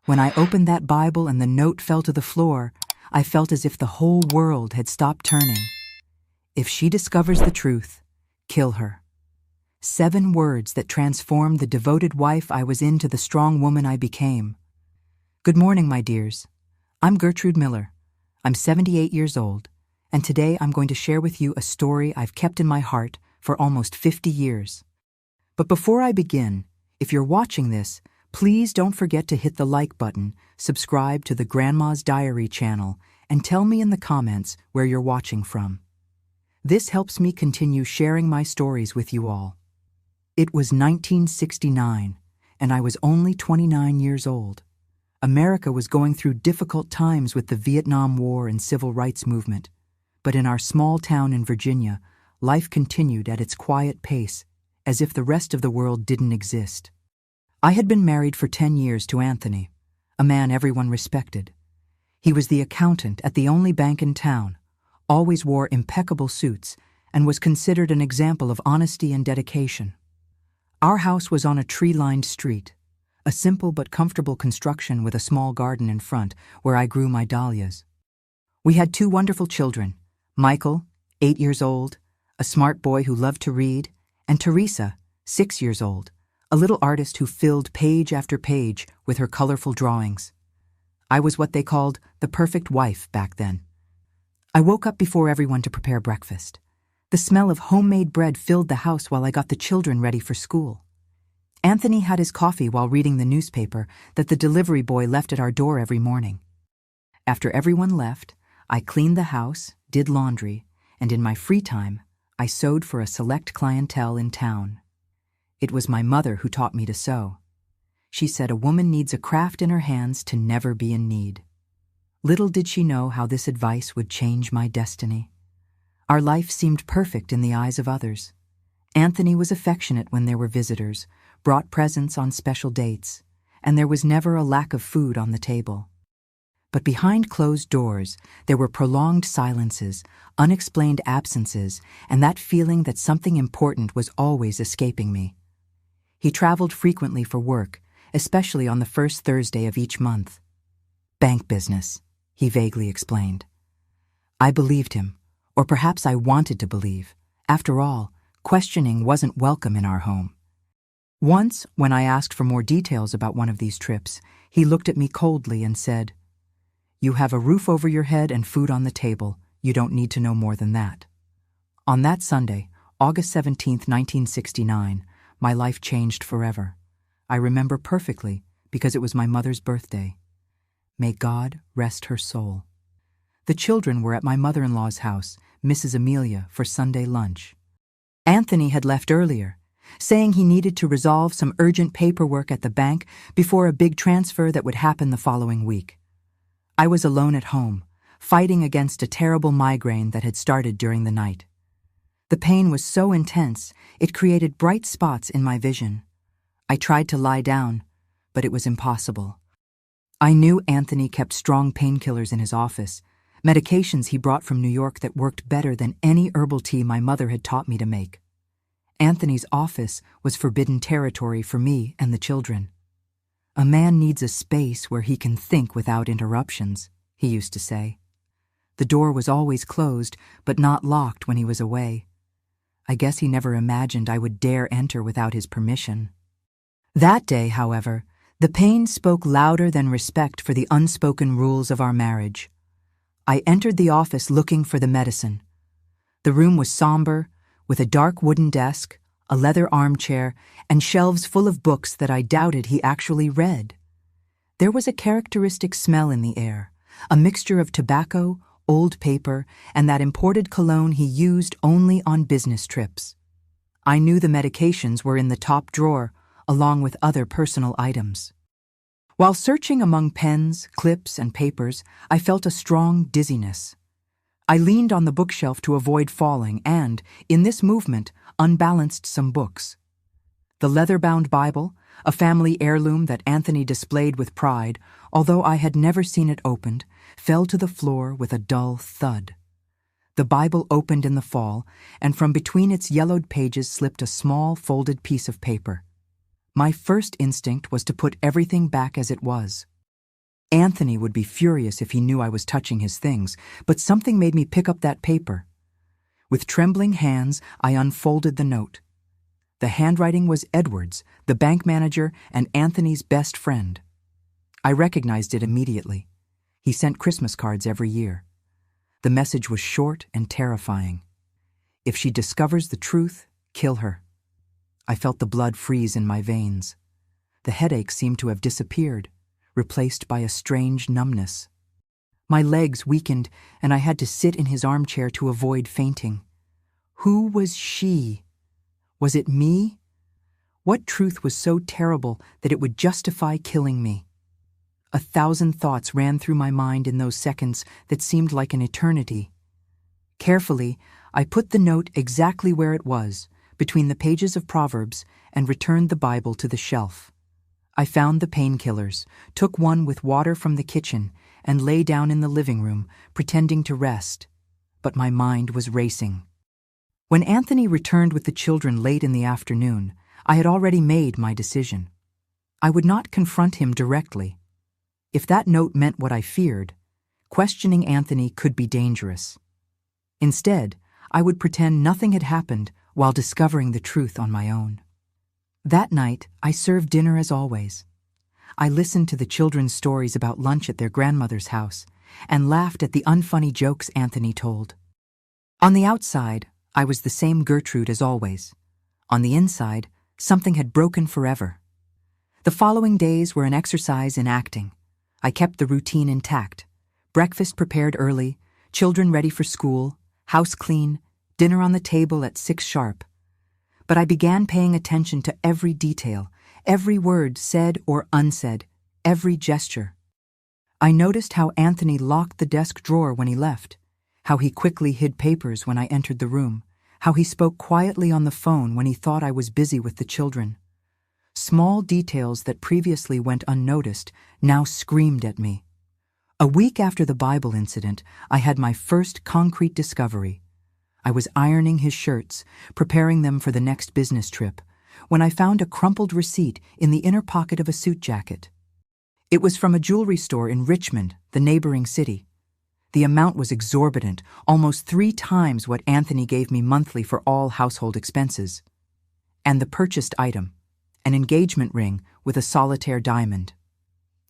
When I opened that Bible and the note fell to the floor, I felt as if the whole world had stopped turning. If she discovers the truth, kill her. 7 words that transformed the devoted wife I was into the strong woman I became. Good morning, my dears. I'm Gertrude Miller. I'm 78 years old, and today I'm going to share with you a story I've kept in my heart for almost 50 years. But before I begin, if you're watching this, please don't forget to hit the like button, subscribe to the Grandma's Diary channel, and tell me in the comments where you're watching from. This helps me continue sharing my stories with you all. It was 1969, and I was only 29 years old. America was going through difficult times with the Vietnam War and civil rights movement, but in our small town in Virginia, life continued at its quiet pace, as if the rest of the world didn't exist. I had been married for 10 years to Anthony, a man everyone respected. He was the accountant at the only bank in town, always wore impeccable suits, and was considered an example of honesty and dedication. Our house was on a tree-lined street, a simple but comfortable construction with a small garden in front where I grew my dahlias. We had 2 wonderful children, Michael, 8 years old, a smart boy who loved to read, and Teresa, 6 years old, a little artist who filled page after page with her colorful drawings. I was what they called the perfect wife back then. I woke up before everyone to prepare breakfast. The smell of homemade bread filled the house while I got the children ready for school. Anthony had his coffee while reading the newspaper that the delivery boy left at our door every morning. After everyone left, I cleaned the house, did laundry, and in my free time, I sewed for a select clientele in town. It was my mother who taught me to sew. She said a woman needs a craft in her hands to never be in need. Little did she know how this advice would change my destiny. Our life seemed perfect in the eyes of others. Anthony was affectionate when there were visitors, brought presents on special dates, and there was never a lack of food on the table. But behind closed doors, there were prolonged silences, unexplained absences, and that feeling that something important was always escaping me. He traveled frequently for work, especially on the first Thursday of each month. Bank business, he vaguely explained. I believed him, or perhaps I wanted to believe. After all, questioning wasn't welcome in our home. Once, when I asked for more details about one of these trips, he looked at me coldly and said, "You have a roof over your head and food on the table. You don't need to know more than that." On that Sunday, August 17, 1969, my life changed forever. I remember perfectly because it was my mother's birthday. May God rest her soul. The children were at my mother-in-law's house, Mrs. Amelia, for Sunday lunch. Anthony had left earlier, saying he needed to resolve some urgent paperwork at the bank before a big transfer that would happen the following week. I was alone at home, fighting against a terrible migraine that had started during the night. The pain was so intense, it created bright spots in my vision. I tried to lie down, but it was impossible. I knew Anthony kept strong painkillers in his office, medications he brought from New York that worked better than any herbal tea my mother had taught me to make. Anthony's office was forbidden territory for me and the children. A man needs a space where he can think without interruptions, he used to say. The door was always closed, but not locked when he was away. I guess he never imagined I would dare enter without his permission. That day, however, the pain spoke louder than respect for the unspoken rules of our marriage. I entered the office looking for the medicine. The room was somber, with a dark wooden desk, a leather armchair, and shelves full of books that I doubted he actually read. There was a characteristic smell in the air, a mixture of tobacco, old paper, and that imported cologne he used only on business trips. I knew the medications were in the top drawer, along with other personal items. While searching among pens, clips, and papers, I felt a strong dizziness. I leaned on the bookshelf to avoid falling and, in this movement, unbalanced some books. The leather-bound Bible, a family heirloom that Anthony displayed with pride, although I had never seen it opened, fell to the floor with a dull thud. The Bible opened in the fall, and from between its yellowed pages slipped a small, folded piece of paper. My first instinct was to put everything back as it was. Anthony would be furious if he knew I was touching his things, but something made me pick up that paper. With trembling hands, I unfolded the note. The handwriting was Edward's, the bank manager, and Anthony's best friend. I recognized it immediately. He sent Christmas cards every year. The message was short and terrifying. If she discovers the truth, kill her. I felt the blood freeze in my veins. The headache seemed to have disappeared, replaced by a strange numbness. My legs weakened, and I had to sit in his armchair to avoid fainting. Who was she? Was it me? What truth was so terrible that it would justify killing me? 1,000 thoughts ran through my mind in those seconds that seemed like an eternity. Carefully, I put the note exactly where it was, between the pages of Proverbs, and returned the Bible to the shelf. I found the painkillers, took one with water from the kitchen, and lay down in the living room, pretending to rest. But my mind was racing. When Anthony returned with the children late in the afternoon, I had already made my decision. I would not confront him directly. If that note meant what I feared, questioning Anthony could be dangerous. Instead, I would pretend nothing had happened while discovering the truth on my own. That night, I served dinner as always. I listened to the children's stories about lunch at their grandmother's house and laughed at the unfunny jokes Anthony told. On the outside, I was the same Gertrude as always. On the inside, something had broken forever. The following days were an exercise in acting. I kept the routine intact. Breakfast prepared early, children ready for school, house clean, dinner on the table at 6 sharp. But I began paying attention to every detail, every word said or unsaid, every gesture. I noticed how Anthony locked the desk drawer when he left, how he quickly hid papers when I entered the room, how he spoke quietly on the phone when he thought I was busy with the children. Small details that previously went unnoticed now screamed at me. A week after the Bible incident, I had my first concrete discovery. I was ironing his shirts, preparing them for the next business trip, when I found a crumpled receipt in the inner pocket of a suit jacket. It was from a jewelry store in Richmond, the neighboring city. The amount was exorbitant, almost 3 times what Anthony gave me monthly for all household expenses. And the purchased item, an engagement ring with a solitaire diamond.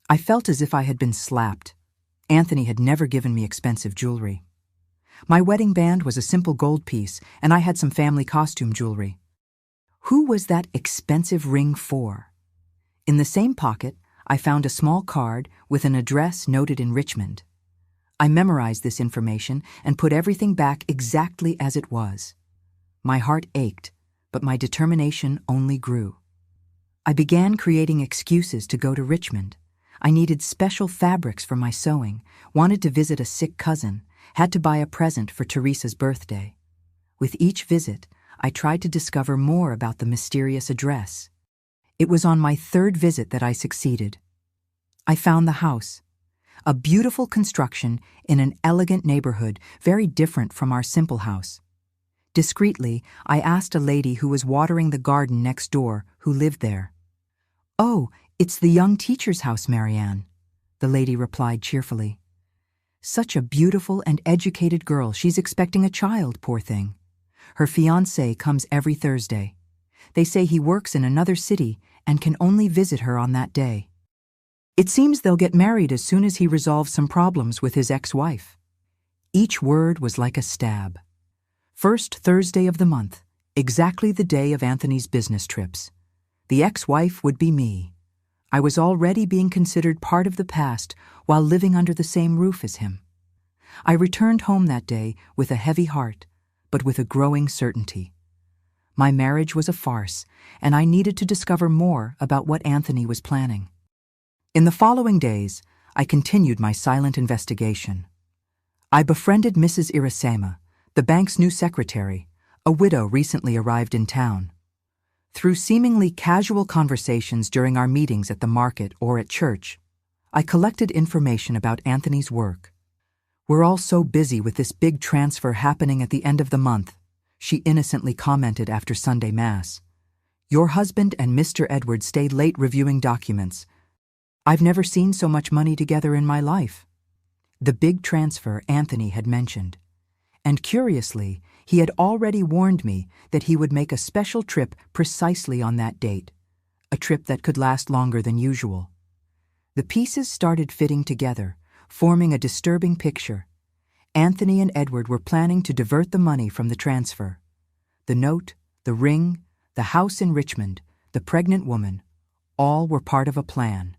I felt as if I had been slapped. Anthony had never given me expensive jewelry. My wedding band was a simple gold piece, and I had some family costume jewelry. Who was that expensive ring for? In the same pocket, I found a small card with an address noted in Richmond. I memorized this information and put everything back exactly as it was. My heart ached, but my determination only grew. I began creating excuses to go to Richmond. I needed special fabrics for my sewing, wanted to visit a sick cousin, had to buy a present for Teresa's birthday. With each visit, I tried to discover more about the mysterious address. It was on my 3rd visit that I succeeded. I found the house, a beautiful construction in an elegant neighborhood very different from our simple house. Discreetly, I asked a lady who was watering the garden next door who lived there. "Oh, it's the young teacher's house, Marianne," the lady replied cheerfully. "Such a beautiful and educated girl. She's expecting a child, poor thing. Her fiancé comes every Thursday. They say he works in another city and can only visit her on that day. It seems they'll get married as soon as he resolves some problems with his ex-wife." Each word was like a stab. First Thursday of the month, exactly the day of Anthony's business trips. The ex-wife would be me. I was already being considered part of the past while living under the same roof as him. I returned home that day with a heavy heart, but with a growing certainty. My marriage was a farce, and I needed to discover more about what Anthony was planning. In the following days, I continued my silent investigation. I befriended Mrs. Irasema, the bank's new secretary, a widow recently arrived in town. Through seemingly casual conversations during our meetings at the market or at church, I collected information about Anthony's work. "We're all so busy with this big transfer happening at the end of the month," she innocently commented after Sunday Mass. "Your husband and Mr. Edward stayed late reviewing documents. I've never seen so much money together in my life. The big transfer Anthony had mentioned. And curiously, he had already warned me that he would make a special trip precisely on that date, a trip that could last longer than usual. The pieces started fitting together, forming a disturbing picture. Anthony and Edward were planning to divert the money from the transfer. The note, the ring, the house in Richmond, the pregnant woman, all were part of a plan.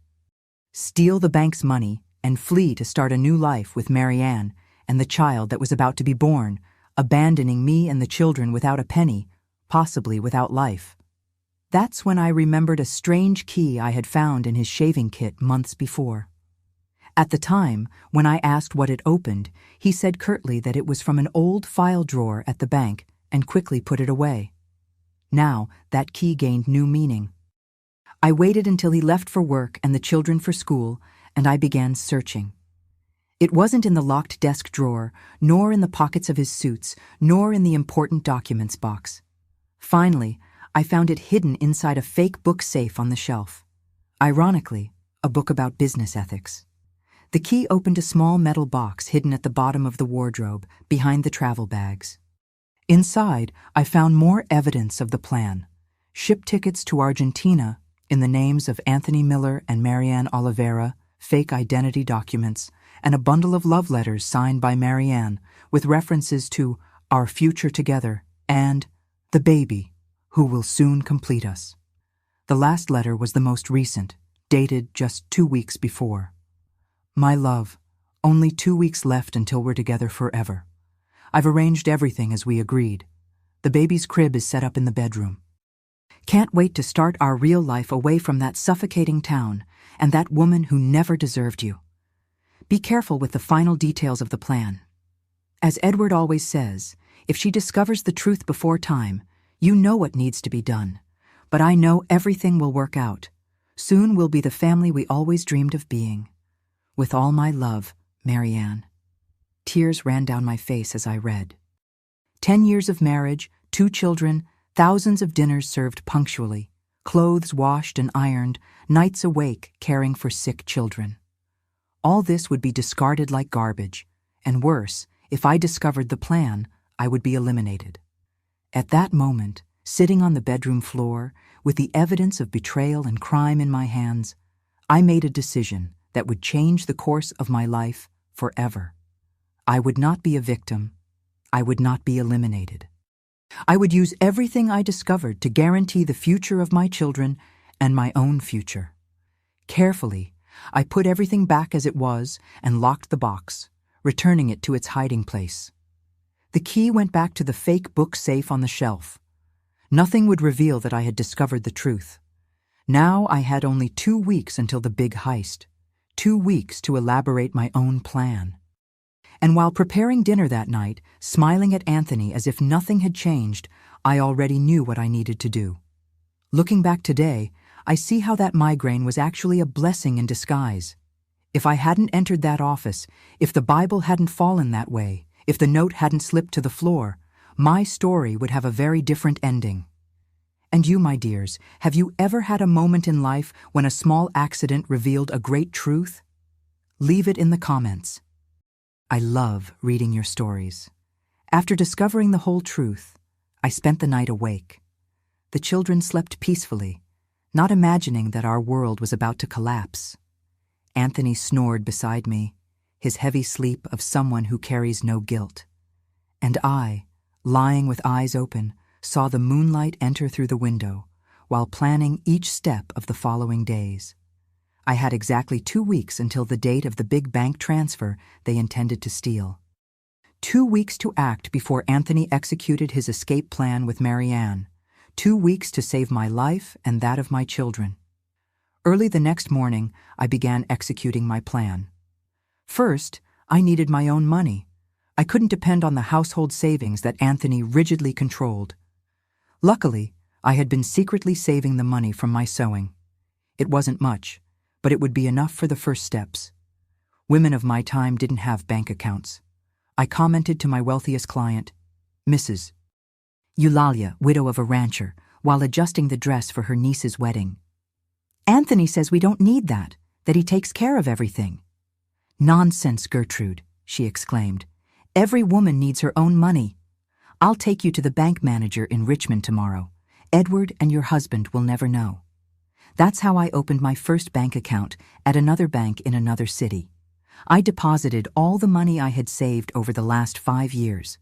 Steal the bank's money and flee to start a new life with Marianne and the child that was about to be born, abandoning me and the children without a penny, possibly without life. That's when I remembered a strange key I had found in his shaving kit months before. At the time, when I asked what it opened, he said curtly that it was from an old file drawer at the bank and quickly put it away. Now, that key gained new meaning. I waited until he left for work and the children for school, and I began searching. It wasn't in the locked desk drawer, nor in the pockets of his suits, nor in the important documents box. Finally, I found it hidden inside a fake book safe on the shelf. Ironically, a book about business ethics. The key opened a small metal box hidden at the bottom of the wardrobe, behind the travel bags. Inside, I found more evidence of the plan. Ship tickets to Argentina, in the names of Anthony Miller and Marianne Oliveira, fake identity documents, and a bundle of love letters signed by Marianne with references to our future together and the baby, who will soon complete us. The last letter was the most recent, dated just 2 weeks before. My love, only 2 weeks left until we're together forever. I've arranged everything as we agreed. The baby's crib is set up in the bedroom. Can't wait to start our real life away from that suffocating town and that woman who never deserved you. Be careful with the final details of the plan. As Edward always says, if she discovers the truth before time, you know what needs to be done. But I know everything will work out. Soon we'll be the family we always dreamed of being. With all my love, Marianne. Tears ran down my face as I read. 10 years of marriage, 2 children, thousands of dinners served punctually, clothes washed and ironed, nights awake caring for sick children. All this would be discarded like garbage, and worse, if I discovered the plan, I would be eliminated. At that moment, sitting on the bedroom floor, with the evidence of betrayal and crime in my hands, I made a decision that would change the course of my life forever. I would not be a victim. I would not be eliminated. I would use everything I discovered to guarantee the future of my children and my own future. Carefully, I put everything back as it was and locked the box, returning it to its hiding place. The key went back to the fake book safe on the shelf. Nothing would reveal that I had discovered the truth. Now I had only 2 weeks until the big heist, 2 weeks to elaborate my own plan. And while preparing dinner that night, smiling at Anthony as if nothing had changed, I already knew what I needed to do. Looking back today, I see how that migraine was actually a blessing in disguise. If I hadn't entered that office, if the Bible hadn't fallen that way, if the note hadn't slipped to the floor, my story would have a very different ending. And you, my dears, have you ever had a moment in life when a small accident revealed a great truth? Leave it in the comments. I love reading your stories. After discovering the whole truth, I spent the night awake. The children slept peacefully, not imagining that our world was about to collapse. Anthony snored beside me, his heavy sleep of someone who carries no guilt. And I, lying with eyes open, saw the moonlight enter through the window, while planning each step of the following days. I had exactly 2 weeks until the date of the big bank transfer they intended to steal. 2 weeks to act before Anthony executed his escape plan with Marianne. 2 weeks to save my life and that of my children. Early the next morning, I began executing my plan. First, I needed my own money. I couldn't depend on the household savings that Anthony rigidly controlled. Luckily, I had been secretly saving the money from my sewing. It wasn't much, but it would be enough for the first steps. Women of my time didn't have bank accounts. I commented to my wealthiest client, Mrs. Eulalia, widow of a rancher, while adjusting the dress for her niece's wedding. Anthony says we don't need that. that he takes care of everything. "Nonsense, Gertrude," she exclaimed. "Every woman needs her own money. I'll take you to the bank manager in Richmond tomorrow. Edward and your husband will never know." That's how I opened my first bank account at another bank in another city. I deposited all the money I had saved over the last 5 years.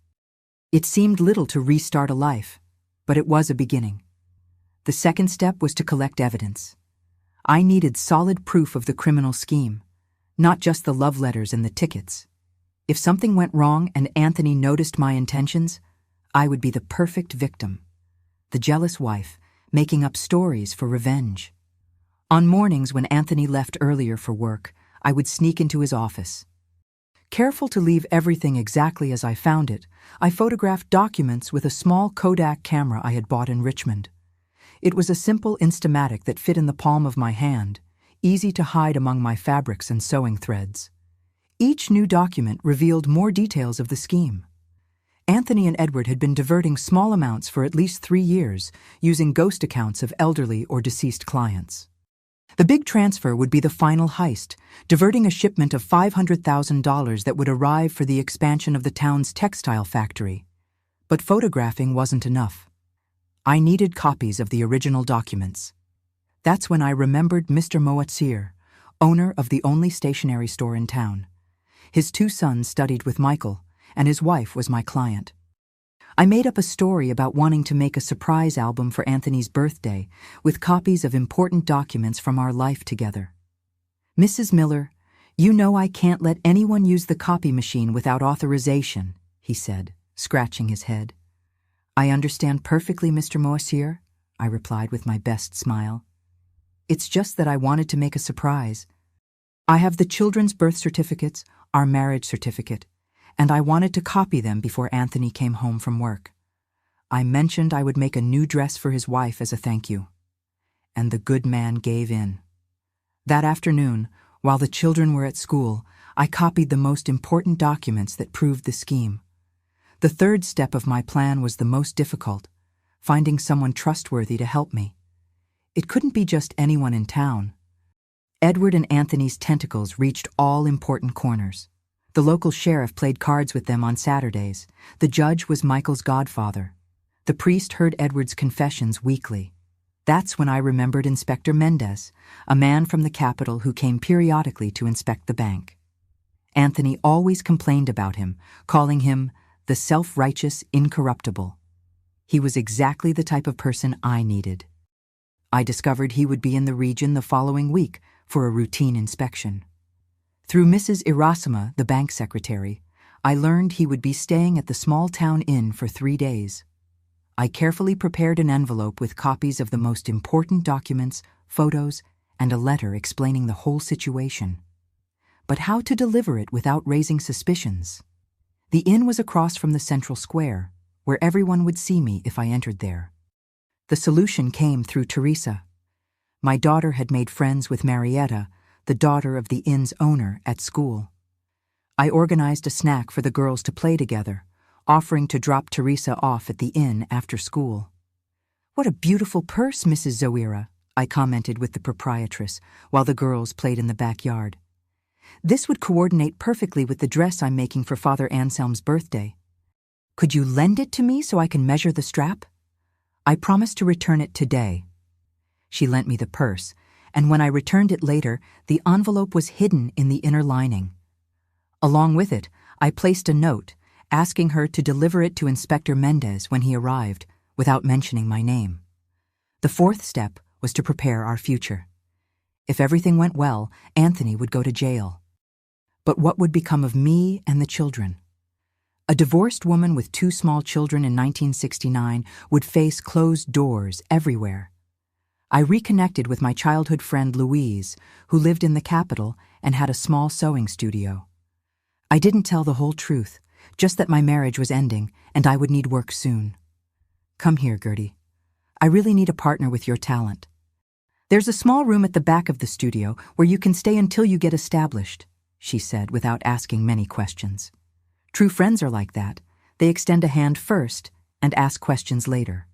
It seemed little to restart a life, but it was a beginning. The second step was to collect evidence. I needed solid proof of the criminal scheme, not just the love letters and the tickets. If something went wrong and Anthony noticed my intentions, I would be the perfect victim. The jealous wife, making up stories for revenge. On mornings when Anthony left earlier for work, I would sneak into his office. Careful to leave everything exactly as I found it, I photographed documents with a small Kodak camera I had bought in Richmond. It was a simple Instamatic that fit in the palm of my hand, easy to hide among my fabrics and sewing threads. Each new document revealed more details of the scheme. Anthony and Edward had been diverting small amounts for at least 3 years, using ghost accounts of elderly or deceased clients. The big transfer would be the final heist, diverting a shipment of $500,000 that would arrive for the expansion of the town's textile factory. But photographing wasn't enough. I needed copies of the original documents. That's when I remembered Mr. Motivational, owner of the only stationery store in town. His 2 sons studied with Michael, and his wife was my client. I made up a story about wanting to make a surprise album for Anthony's birthday with copies of important documents from our life together. "Mrs. Miller, you know I can't let anyone use the copy machine without authorization," he said, scratching his head. "I understand perfectly, Mr. Motivational," I replied with my best smile. "It's just that I wanted to make a surprise. I have the children's birth certificates, our marriage certificate, and I wanted to copy them before Anthony came home from work. I mentioned I would make a new dress for his wife as a thank you. And the good man gave in. That afternoon, while the children were at school, I copied the most important documents that proved the scheme. The third step of my plan was the most difficult, finding someone trustworthy to help me. It couldn't be just anyone in town. Edward and Anthony's tentacles reached all important corners. The local sheriff played cards with them on Saturdays. The judge was Michael's godfather. The priest heard Edward's confessions weekly. That's when I remembered Inspector Mendez, a man from the capital who came periodically to inspect the bank. Anthony always complained about him, calling him the self-righteous incorruptible. He was exactly the type of person I needed. I discovered he would be in the region the following week for a routine inspection. Through Mrs. Irasima, the bank secretary, I learned he would be staying at the small-town inn for 3 days. I carefully prepared an envelope with copies of the most important documents, photos, and a letter explaining the whole situation. But how to deliver it without raising suspicions? The inn was across from the central square, where everyone would see me if I entered there. The solution came through Teresa. My daughter had made friends with Marietta, the daughter of the inn's owner, at school. I organized a snack for the girls to play together, offering to drop Teresa off at the inn after school. "What a beautiful purse, Mrs. Zoira," I commented with the proprietress while the girls played in the backyard. "This would coordinate perfectly with the dress I'm making for Father Anselm's birthday. Could you lend it to me so I can measure the strap? I promise to return it today." She lent me the purse, and when I returned it later, the envelope was hidden in the inner lining. Along with it, I placed a note asking her to deliver it to Inspector Mendez when he arrived, without mentioning my name. The fourth step was to prepare our future. If everything went well, Anthony would go to jail. But what would become of me and the children? A divorced woman with 2 small children in 1969 would face closed doors everywhere. I reconnected with my childhood friend Louise, who lived in the capital and had a small sewing studio. I didn't tell the whole truth, just that my marriage was ending and I would need work soon. "Come here, Gertie. I really need a partner with your talent. There's a small room at the back of the studio where you can stay until you get established," she said without asking many questions. True friends are like that. They extend a hand first and ask questions later.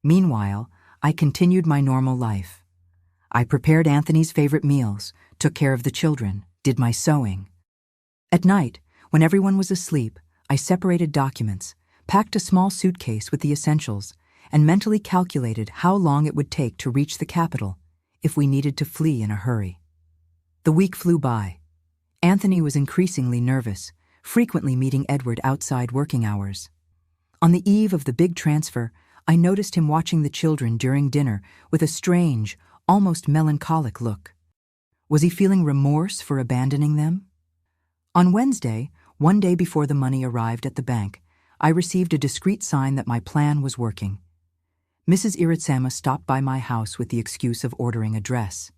Meanwhile, I continued my normal life. I prepared Anthony's favorite meals, took care of the children, did my sewing. At night, when everyone was asleep, I separated documents, packed a small suitcase with the essentials, and mentally calculated how long it would take to reach the capital if we needed to flee in a hurry. The week flew by. Anthony was increasingly nervous, frequently meeting Edward outside working hours. On the eve of the big transfer, I noticed him watching the children during dinner with a strange, almost melancholic look. Was he feeling remorse for abandoning them? On Wednesday, one day before the money arrived at the bank, I received a discreet sign that my plan was working. Mrs. Iritsama stopped by my house with the excuse of ordering a dress.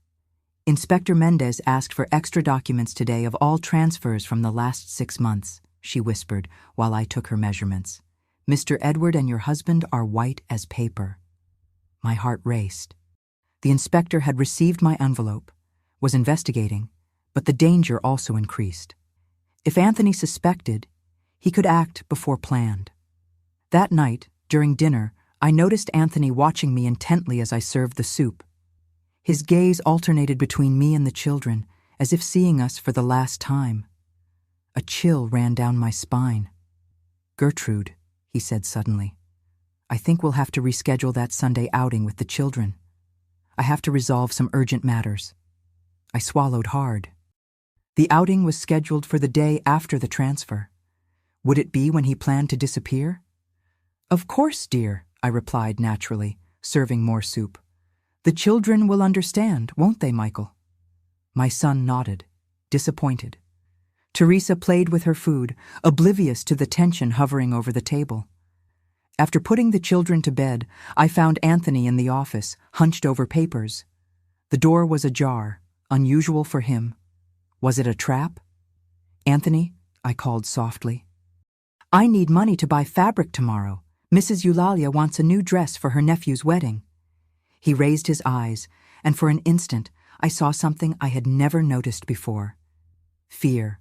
Inspector Mendez asked for extra documents today of all transfers from the last 6 months, she whispered while I took her measurements. Mr. Edward and your husband are white as paper. My heart raced. The inspector had received my envelope, was investigating, but the danger also increased. If Anthony suspected, he could act before planned. That night, during dinner, I noticed Anthony watching me intently as I served the soup. His gaze alternated between me and the children, as if seeing us for the last time. A chill ran down my spine. "Gertrude," he said suddenly, "I think we'll have to reschedule that Sunday outing with the children. I have to resolve some urgent matters." I swallowed hard. The outing was scheduled for the day after the transfer. Would it be when he planned to disappear? "Of course, dear," I replied naturally, serving more soup. "The children will understand, won't they, Michael?" My son nodded, disappointed. Teresa played with her food, oblivious to the tension hovering over the table. After putting the children to bed, I found Anthony in the office, hunched over papers. The door was ajar, unusual for him. Was it a trap? "Anthony," I called softly. "I need money to buy fabric tomorrow. Mrs. Eulalia wants a new dress for her nephew's wedding." He raised his eyes, and for an instant I saw something I had never noticed before. Fear.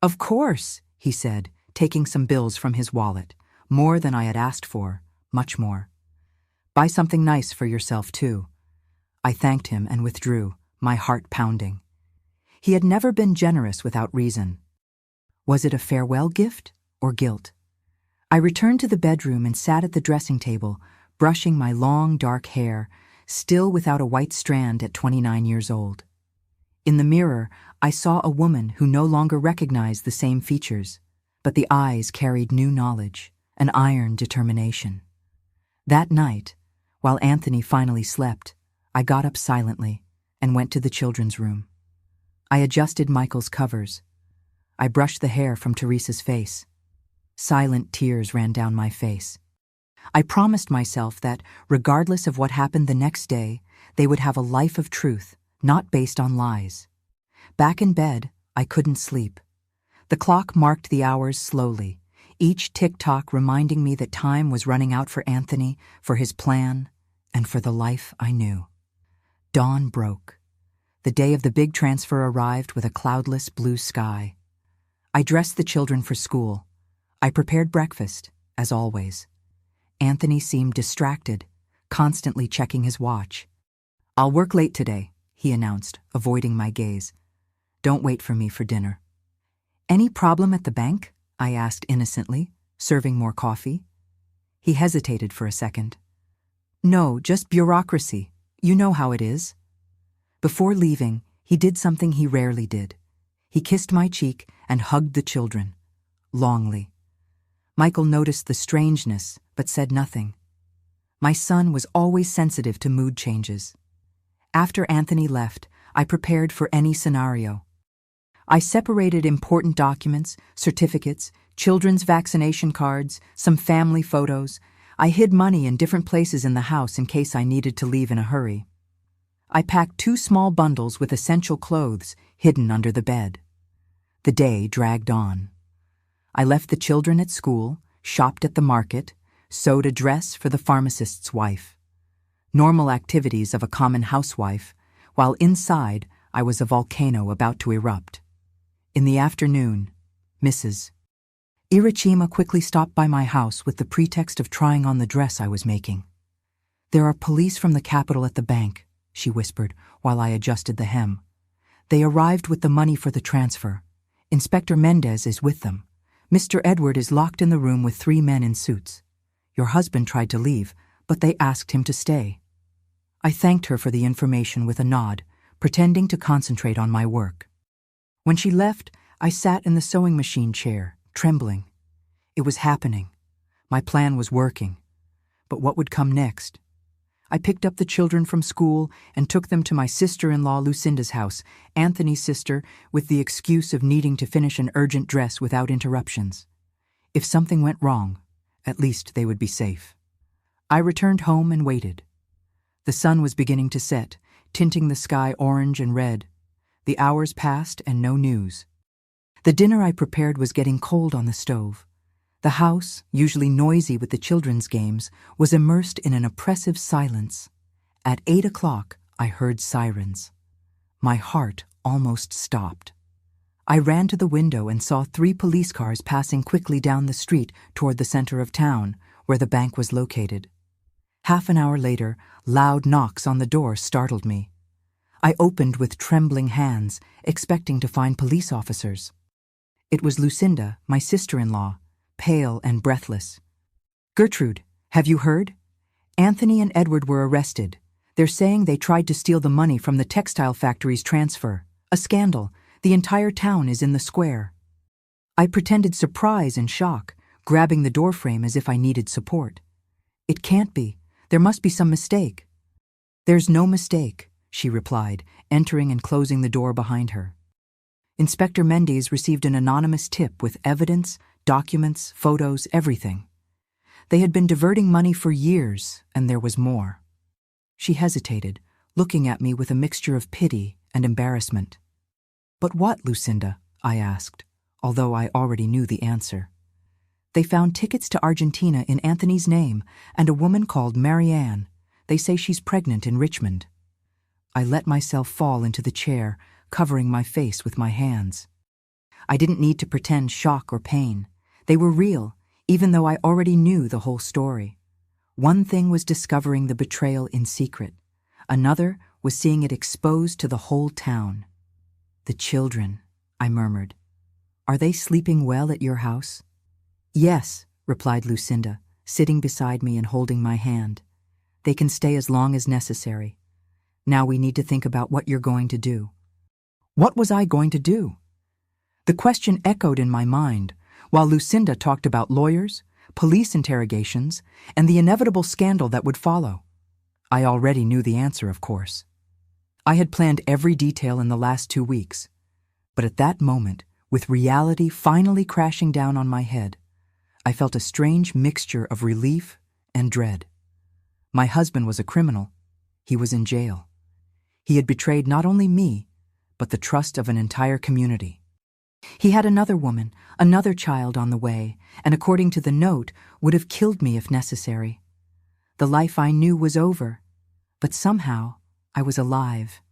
"Of course," he said, taking some bills from his wallet. More than I had asked for, much more. "Buy something nice for yourself, too." I thanked him and withdrew, my heart pounding. He had never been generous without reason. Was it a farewell gift or guilt? I returned to the bedroom and sat at the dressing table, brushing my long, dark hair, still without a white strand at 29 years old. In the mirror, I saw a woman who no longer recognized the same features, but the eyes carried new knowledge, an iron determination. That night, while Anthony finally slept, I got up silently and went to the children's room. I adjusted Michael's covers. I brushed the hair from Teresa's face. Silent tears ran down my face. I promised myself that, regardless of what happened the next day, they would have a life of truth, not based on lies. Back in bed, I couldn't sleep. The clock marked the hours slowly, each tick-tock reminding me that time was running out for Anthony, for his plan, and for the life I knew. Dawn broke. The day of the big transfer arrived with a cloudless blue sky. I dressed the children for school. I prepared breakfast, as always. Anthony seemed distracted, constantly checking his watch. "I'll work late today," he announced, avoiding my gaze. "Don't wait for me for dinner." "Any problem at the bank?" I asked innocently, serving more coffee. He hesitated for a second. "No, just bureaucracy. You know how it is." Before leaving, he did something he rarely did. He kissed my cheek and hugged the children, longly. Michael noticed the strangeness, but said nothing. My son was always sensitive to mood changes. After Anthony left, I prepared for any scenario. I separated important documents, certificates, children's vaccination cards, some family photos. I hid money in different places in the house in case I needed to leave in a hurry. I packed 2 small bundles with essential clothes hidden under the bed. The day dragged on. I left the children at school, shopped at the market, sewed a dress for the pharmacist's wife. Normal activities of a common housewife, while inside I was a volcano about to erupt. In the afternoon, Mrs. Iritsama quickly stopped by my house with the pretext of trying on the dress I was making. "There are police from the capital at the bank," she whispered while I adjusted the hem. "They arrived with the money for the transfer. Inspector Mendez is with them. Mr. Edward is locked in the room with 3 men in suits. Your husband tried to leave, but they asked him to stay." I thanked her for the information with a nod, pretending to concentrate on my work. When she left, I sat in the sewing machine chair, trembling. It was happening. My plan was working. But what would come next? I picked up the children from school and took them to my sister-in-law Lucinda's house, Anthony's sister, with the excuse of needing to finish an urgent dress without interruptions. If something went wrong, at least they would be safe. I returned home and waited. The sun was beginning to set, tinting the sky orange and red. The hours passed and no news. The dinner I prepared was getting cold on the stove. The house, usually noisy with the children's games, was immersed in an oppressive silence. At 8 o'clock, I heard sirens. My heart almost stopped. I ran to the window and saw 3 police cars passing quickly down the street toward the center of town, where the bank was located. Half an hour later, loud knocks on the door startled me. I opened with trembling hands, expecting to find police officers. It was Lucinda, my sister-in-law, pale and breathless. "Gertrude, have you heard? Anthony and Edward were arrested. They're saying they tried to steal the money from the textile factory's transfer. A scandal. The entire town is in the square." I pretended surprise and shock, grabbing the doorframe as if I needed support. "It can't be. There must be some mistake." "There's no mistake," she replied, entering and closing the door behind her. Inspector Mendez received an anonymous tip with evidence, documents, photos, everything. They had been diverting money for years, and there was more. She hesitated, looking at me with a mixture of pity and embarrassment. "But what, Lucinda?" I asked, although I already knew the answer. "They found tickets to Argentina in Anthony's name and a woman called Marianne. They say she's pregnant in Richmond." I let myself fall into the chair, covering my face with my hands. I didn't need to pretend shock or pain. They were real, even though I already knew the whole story. One thing was discovering the betrayal in secret. Another was seeing it exposed to the whole town. "The children," I murmured. "Are they sleeping well at your house?" "Yes," replied Lucinda, sitting beside me and holding my hand. "They can stay as long as necessary. Now we need to think about what you're going to do." What was I going to do? The question echoed in my mind, while Lucinda talked about lawyers, police interrogations, and the inevitable scandal that would follow. I already knew the answer, of course. I had planned every detail in the last 2 weeks, but at that moment, with reality finally crashing down on my head, I felt a strange mixture of relief and dread. My husband was a criminal. He was in jail. He had betrayed not only me, but the trust of an entire community. He had another woman, another child on the way, and according to the note, would have killed me if necessary. The life I knew was over, but somehow I was alive.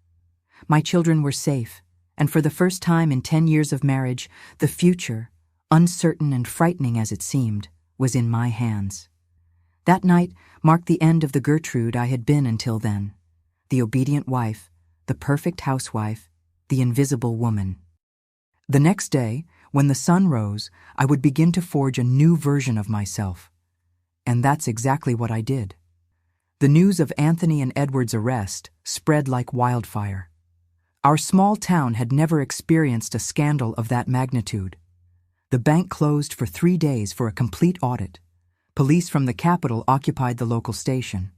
My children were safe, and for the first time in 10 years of marriage, the future, uncertain and frightening as it seemed, was in my hands. That night marked the end of the Gertrude I had been until then, the obedient wife, the perfect housewife, the invisible woman. The next day, when the sun rose, I would begin to forge a new version of myself. And that's exactly what I did. The news of Anthony and Edward's arrest spread like wildfire. Our small town had never experienced a scandal of that magnitude. The bank closed for 3 days for a complete audit. Police from the capital occupied the local station.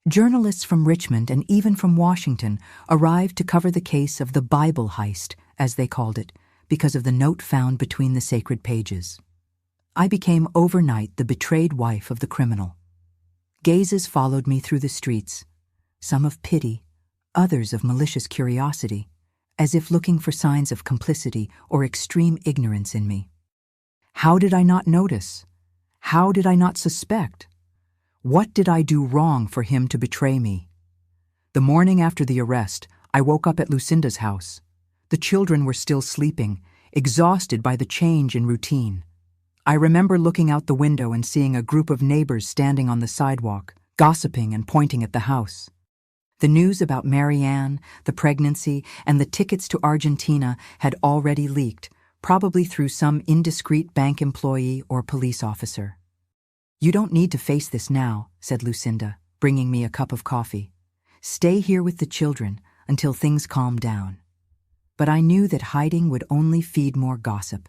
Journalists from Richmond and even from Washington arrived to cover the case of the Bible heist, as they called it, because of the note found between the sacred pages. I became overnight the betrayed wife of the criminal. Gazes followed me through the streets, some of pity, others of malicious curiosity, as if looking for signs of complicity or extreme ignorance in me. How did I not notice? How did I not suspect? What did I do wrong for him to betray me? The morning after the arrest, I woke up at Lucinda's house. The children were still sleeping, exhausted by the change in routine. I remember looking out the window and seeing a group of neighbors standing on the sidewalk, gossiping and pointing at the house. The news about Marianne, the pregnancy, and the tickets to Argentina had already leaked, probably through some indiscreet bank employee or police officer. "You don't need to face this now," said Lucinda, bringing me a cup of coffee. "Stay here with the children until things calm down." But I knew that hiding would only feed more gossip.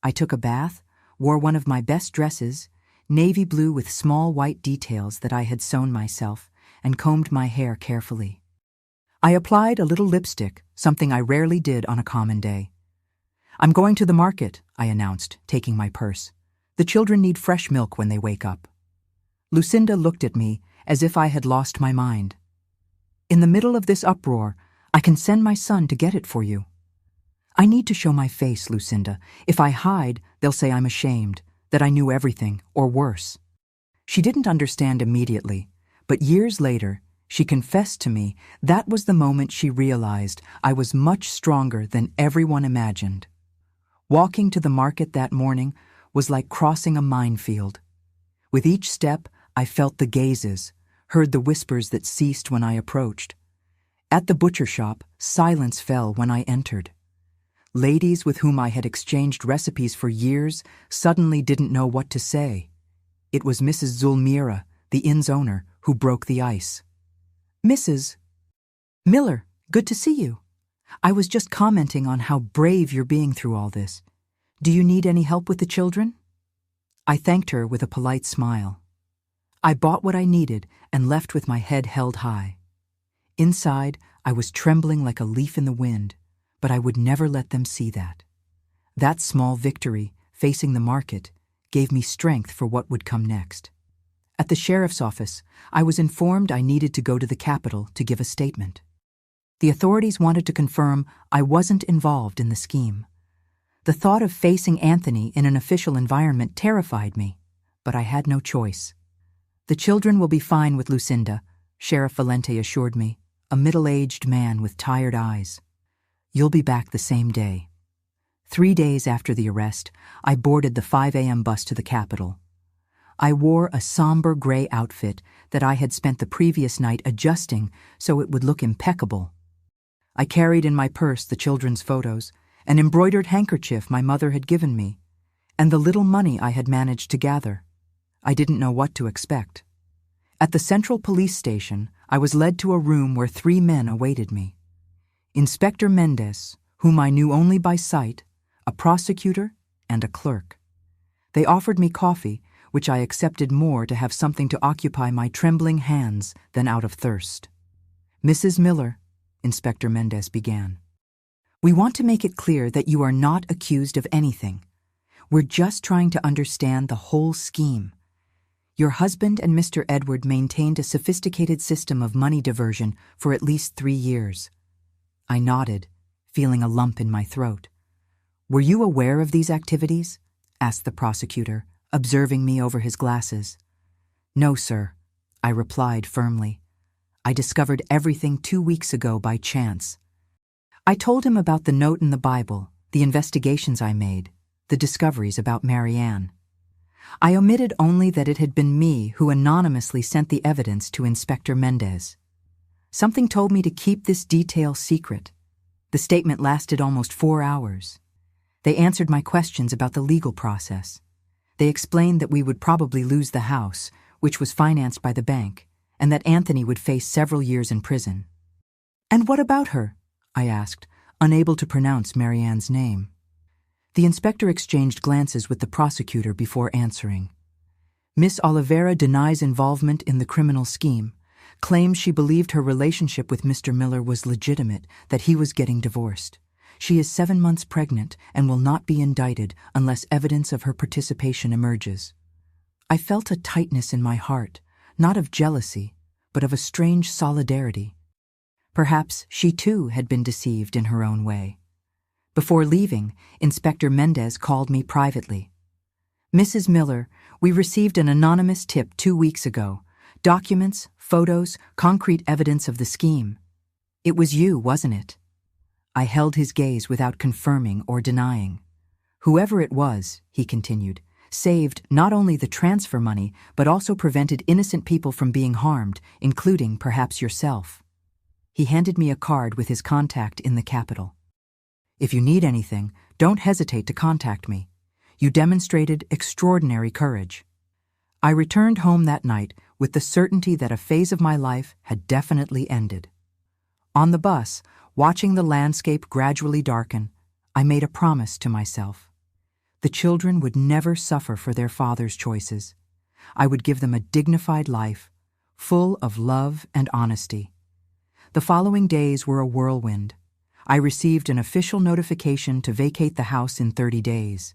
I took a bath, wore one of my best dresses, navy blue with small white details that I had sewn myself, and combed my hair carefully. I applied a little lipstick, something I rarely did on a common day. "I'm going to the market," I announced, taking my purse. "The children need fresh milk when they wake up." Lucinda looked at me as if I had lost my mind. "In the middle of this uproar, I can send my son to get it for you." "I need to show my face, Lucinda. If I hide, they'll say I'm ashamed, that I knew everything, or worse." She didn't understand immediately, but years later, she confessed to me that was the moment she realized I was much stronger than everyone imagined. Walking to the market that morning was like crossing a minefield. With each step, I felt the gazes, heard the whispers that ceased when I approached. At the butcher shop, silence fell when I entered. Ladies with whom I had exchanged recipes for years suddenly didn't know what to say. It was Mrs. Zulmira, the inn's owner, who broke the ice. "Mrs. Miller, good to see you. I was just commenting on how brave you're being through all this. Do you need any help with the children?" I thanked her with a polite smile. I bought what I needed and left with my head held high. Inside, I was trembling like a leaf in the wind, but I would never let them see that. That small victory, facing the market, gave me strength for what would come next. At the sheriff's office, I was informed I needed to go to the capital to give a statement. The authorities wanted to confirm I wasn't involved in the scheme. The thought of facing Anthony in an official environment terrified me, but I had no choice. "The children will be fine with Lucinda," Sheriff Valente assured me, a middle-aged man with tired eyes. "You'll be back the same day." 3 days after the arrest, I boarded the 5 a.m. bus to the capital. I wore a somber gray outfit that I had spent the previous night adjusting so it would look impeccable. I carried in my purse the children's photos, an embroidered handkerchief my mother had given me, and the little money I had managed to gather. I didn't know what to expect. At the central police station, I was led to a room where 3 men awaited me. Inspector Mendez, whom I knew only by sight, a prosecutor, and a clerk. They offered me coffee, which I accepted more to have something to occupy my trembling hands than out of thirst. "Mrs. Miller," Inspector Mendez began, "we want to make it clear that you are not accused of anything. We're just trying to understand the whole scheme. Your husband and Mr. Edward maintained a sophisticated system of money diversion for at least 3 years. I nodded, feeling a lump in my throat. "Were you aware of these activities?" asked the prosecutor, observing me over his glasses. "No, sir," I replied firmly. "I discovered everything 2 weeks ago by chance." I told him about the note in the Bible, the investigations I made, the discoveries about Marianne. I omitted only that it had been me who anonymously sent the evidence to Inspector Mendez. Something told me to keep this detail secret. The statement lasted almost 4 hours. They answered my questions about the legal process. They explained that we would probably lose the house, which was financed by the bank, and that Anthony would face several years in prison. "And what about her?" I asked, unable to pronounce Marianne's name. The inspector exchanged glances with the prosecutor before answering. "Miss Oliveira denies involvement in the criminal scheme, claims she believed her relationship with Mr. Miller was legitimate, that he was getting divorced. She is 7 months pregnant and will not be indicted unless evidence of her participation emerges." I felt a tightness in my heart, not of jealousy, but of a strange solidarity. Perhaps she too had been deceived in her own way. Before leaving, Inspector Mendez called me privately. "Mrs. Miller, we received an anonymous tip 2 weeks ago. Documents, photos, concrete evidence of the scheme. It was you, wasn't it?" I held his gaze without confirming or denying. "Whoever it was," he continued, saved not only the transfer money, but also prevented innocent people from being harmed, including perhaps yourself. He handed me a card with his contact in the capital. If you need anything, don't hesitate to contact me. You demonstrated extraordinary courage. I returned home that night with the certainty that a phase of my life had definitely ended. On the bus, watching the landscape gradually darken, I made a promise to myself. The children would never suffer for their father's choices. I would give them a dignified life, full of love and honesty. The following days were a whirlwind. I received an official notification to vacate the house in 30 days.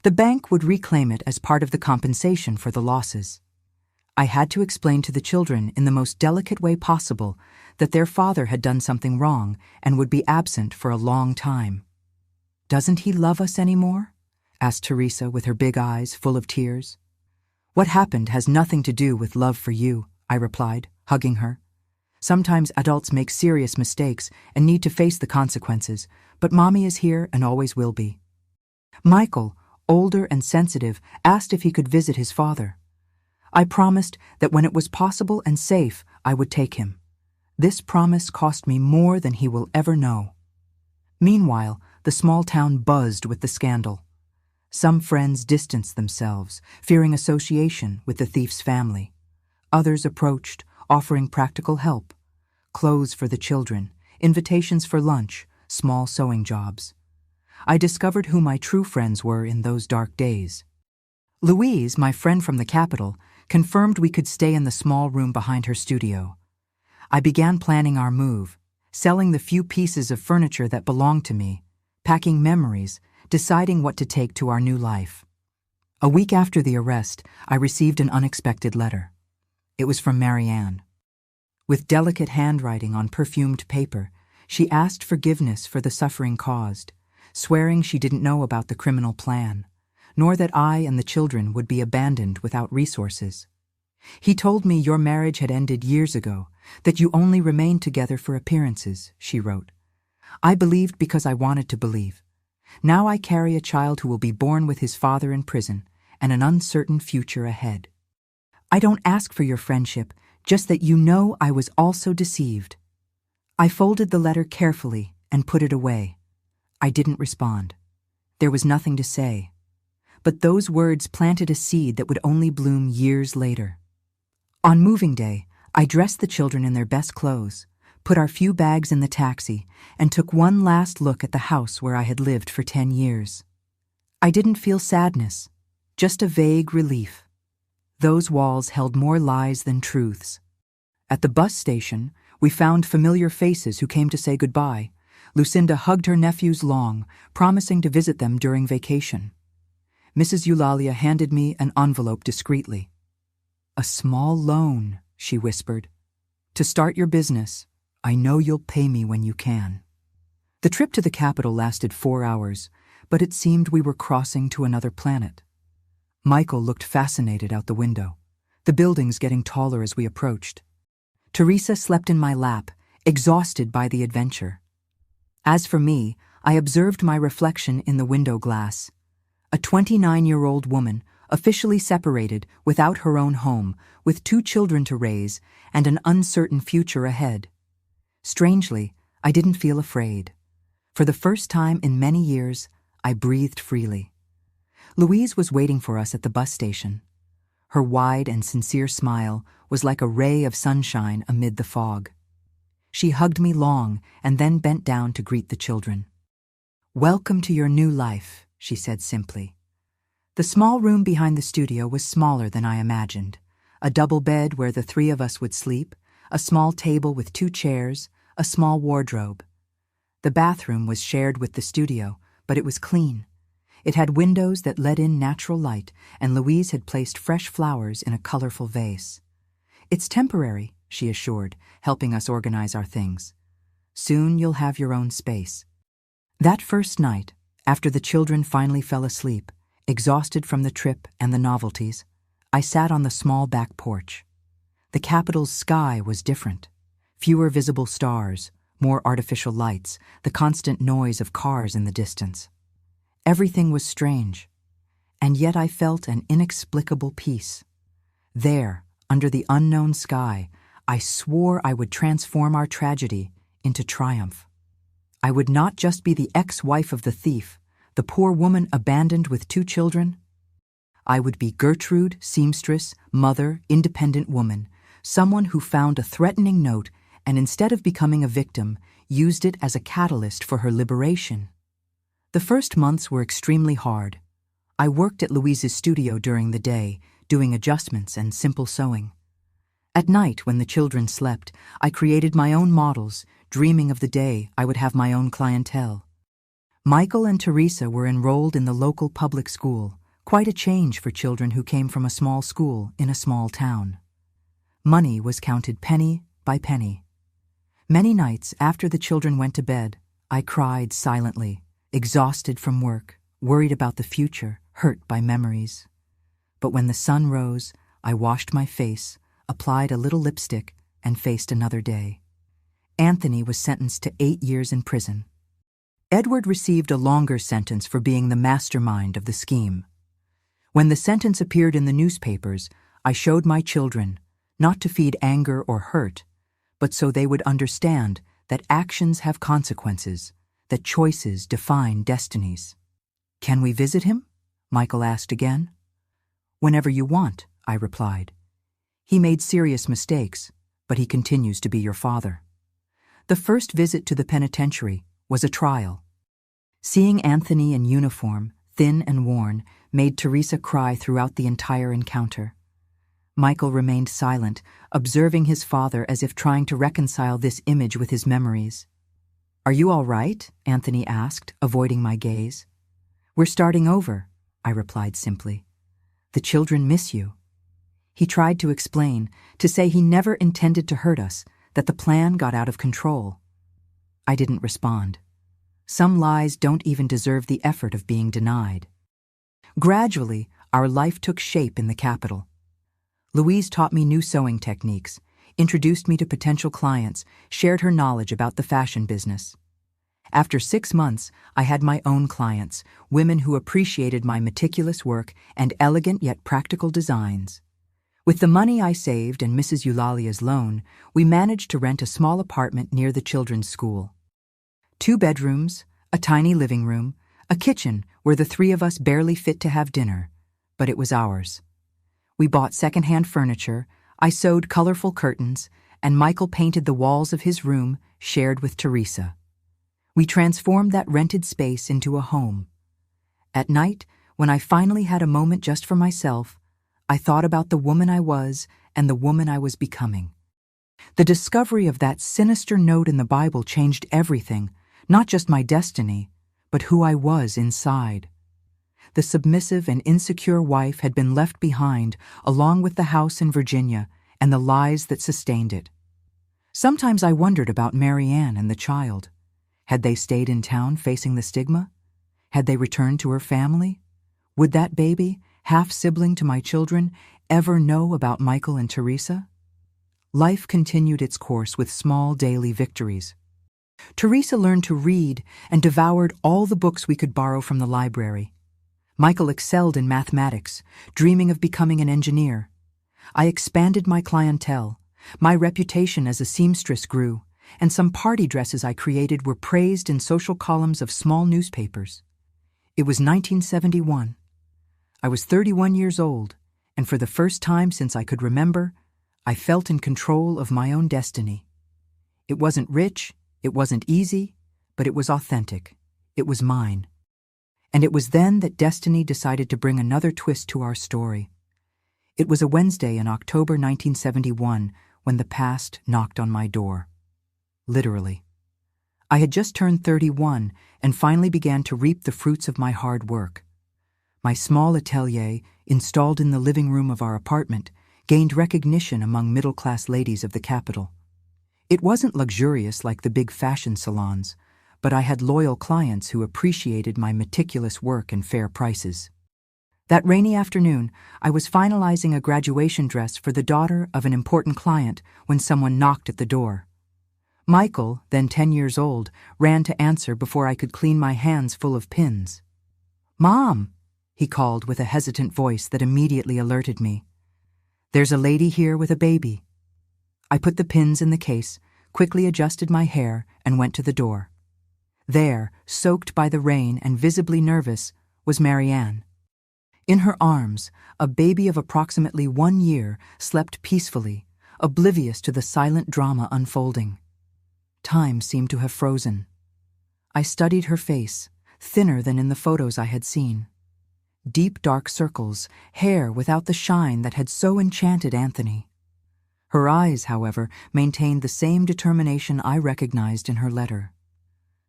The bank would reclaim it as part of the compensation for the losses. I had to explain to the children in the most delicate way possible that their father had done something wrong and would be absent for a long time. "Doesn't he love us anymore?" asked Teresa with her big eyes full of tears. "What happened has nothing to do with love for you," I replied, hugging her. "Sometimes adults make serious mistakes and need to face the consequences, but Mommy is here and always will be." Michael, older and sensitive, asked if he could visit his father. I promised that when it was possible and safe, I would take him. This promise cost me more than he will ever know. Meanwhile, the small town buzzed with the scandal. Some friends distanced themselves, fearing association with the thief's family. Others approached, offering practical help: clothes for the children, invitations for lunch, small sewing jobs. I discovered who my true friends were in those dark days. Louise, my friend from the capital, confirmed we could stay in the small room behind her studio. I began planning our move, selling the few pieces of furniture that belonged to me, packing memories, deciding what to take to our new life. A week after the arrest, I received an unexpected letter. It was from Marianne. With delicate handwriting on perfumed paper, she asked forgiveness for the suffering caused, swearing she didn't know about the criminal plan, nor that I and the children would be abandoned without resources. "He told me your marriage had ended years ago, that you only remained together for appearances," she wrote. "I believed because I wanted to believe. Now I carry a child who will be born with his father in prison and an uncertain future ahead. I don't ask for your friendship, just that you know I was also deceived." I folded the letter carefully and put it away. I didn't respond. There was nothing to say. But those words planted a seed that would only bloom years later. On moving day, I dressed the children in their best clothes, put our few bags in the taxi, and took one last look at the house where I had lived for 10 years. I didn't feel sadness, just a vague relief. Those walls held more lies than truths. At the bus station, we found familiar faces who came to say goodbye. Lucinda hugged her nephews long, promising to visit them during vacation. Mrs. Eulalia handed me an envelope discreetly. "A small loan," she whispered. "To start your business. I know you'll pay me when you can." The trip to the capital lasted 4 hours, but it seemed we were crossing to another planet. Michael looked fascinated out the window, the buildings getting taller as we approached. Teresa slept in my lap, exhausted by the adventure. As for me, I observed my reflection in the window glass. A 29-year-old woman, officially separated, without her own home, with 2 children to raise, and an uncertain future ahead. Strangely, I didn't feel afraid. For the first time in many years, I breathed freely. Louise was waiting for us at the bus station. Her wide and sincere smile was like a ray of sunshine amid the fog. She hugged me long and then bent down to greet the children. "Welcome to your new life," she said simply. The small room behind the studio was smaller than I imagined. A double bed where the 3 of us would sleep, a small table with 2 chairs, a small wardrobe. The bathroom was shared with the studio, but it was clean. It had windows that let in natural light, and Louise had placed fresh flowers in a colorful vase. "It's temporary," she assured, helping us organize our things. "Soon you'll have your own space." That first night, after the children finally fell asleep, exhausted from the trip and the novelties, I sat on the small back porch. The capital's sky was different. Fewer visible stars, more artificial lights, the constant noise of cars in the distance. Everything was strange. and yet I felt an inexplicable peace. There, under the unknown sky, I swore I would transform our tragedy into triumph. I would not just be the ex-wife of the thief, the poor woman abandoned with 2 children. I would be Gertrude, seamstress, mother, independent woman, someone who found a threatening note and instead of becoming a victim, used it as a catalyst for her liberation. The first months were extremely hard. I worked at Louise's studio during the day, doing adjustments and simple sewing. At night, when the children slept, I created my own models, dreaming of the day I would have my own clientele. Michael and Teresa were enrolled in the local public school, quite a change for children who came from a small school in a small town. Money was counted penny by penny. Many nights after the children went to bed, I cried silently, exhausted from work, worried about the future, hurt by memories. But when the sun rose, I washed my face, applied a little lipstick, and faced another day. Anthony was sentenced to 8 years in prison. Edward received a longer sentence for being the mastermind of the scheme. When the sentence appeared in the newspapers, I showed my children, not to feed anger or hurt, but so they would understand that actions have consequences, that choices define destinies. "Can we visit him?" Michael asked again. "Whenever you want," I replied. "He made serious mistakes, but he continues to be your father." The first visit to the penitentiary was a trial. Seeing Anthony in uniform, thin and worn, made Teresa cry throughout the entire encounter. Michael remained silent, observing his father as if trying to reconcile this image with his memories. "Are you all right?" Anthony asked, avoiding my gaze. "We're starting over," I replied simply. "The children miss you." He tried to explain, to say he never intended to hurt us, that the plan got out of control. I didn't respond. Some lies don't even deserve the effort of being denied. Gradually, our life took shape in the capital. Louise taught me new sewing techniques, introduced me to potential clients, shared her knowledge about the fashion business. After 6 months, I had my own clients, women who appreciated my meticulous work and elegant yet practical designs. With the money I saved and Mrs. Eulalia's loan, we managed to rent a small apartment near the children's school. 2 bedrooms, a tiny living room, a kitchen where the 3 of us barely fit to have dinner, but it was ours. We bought secondhand furniture, I sewed colorful curtains, and Michael painted the walls of his room, shared with Teresa. We transformed that rented space into a home. At night, when I finally had a moment just for myself, I thought about the woman I was and the woman I was becoming. The discovery of that sinister note in the Bible changed everything, not just my destiny, but who I was inside. The submissive and insecure wife had been left behind, along with the house in Virginia and the lies that sustained it. Sometimes I wondered about Mary Ann and the child. Had they stayed in town facing the stigma? Had they returned to her family? Would that baby, half-sibling to my children, ever know about Michael and Teresa? Life continued its course with small daily victories. Teresa learned to read and devoured all the books we could borrow from the library. Michael excelled in mathematics, dreaming of becoming an engineer. I expanded my clientele. My reputation as a seamstress grew, and some party dresses I created were praised in social columns of small newspapers. It was 1971. I was 31 years old, and for the first time since I could remember, I felt in control of my own destiny. It wasn't rich, it wasn't easy, but it was authentic. It was mine. And it was then that destiny decided to bring another twist to our story. It was a Wednesday in October 1971 when the past knocked on my door. Literally. I had just turned 31 and finally began to reap the fruits of my hard work. My small atelier, installed in the living room of our apartment, gained recognition among middle-class ladies of the capital. It wasn't luxurious like the big fashion salons, but I had loyal clients who appreciated my meticulous work and fair prices. That rainy afternoon, I was finalizing a graduation dress for the daughter of an important client when someone knocked at the door. Michael, then 10 years old, ran to answer before I could clean my hands full of pins. "Mom," he called with a hesitant voice that immediately alerted me. "There's a lady here with a baby." I put the pins in the case, quickly adjusted my hair, and went to the door. There, soaked by the rain and visibly nervous, was Marianne. In her arms, a baby of approximately 1 year slept peacefully, oblivious to the silent drama unfolding. Time seemed to have frozen. I studied her face, thinner than in the photos I had seen. Deep dark circles, hair without the shine that had so enchanted Anthony. Her eyes, however, maintained the same determination I recognized in her letter.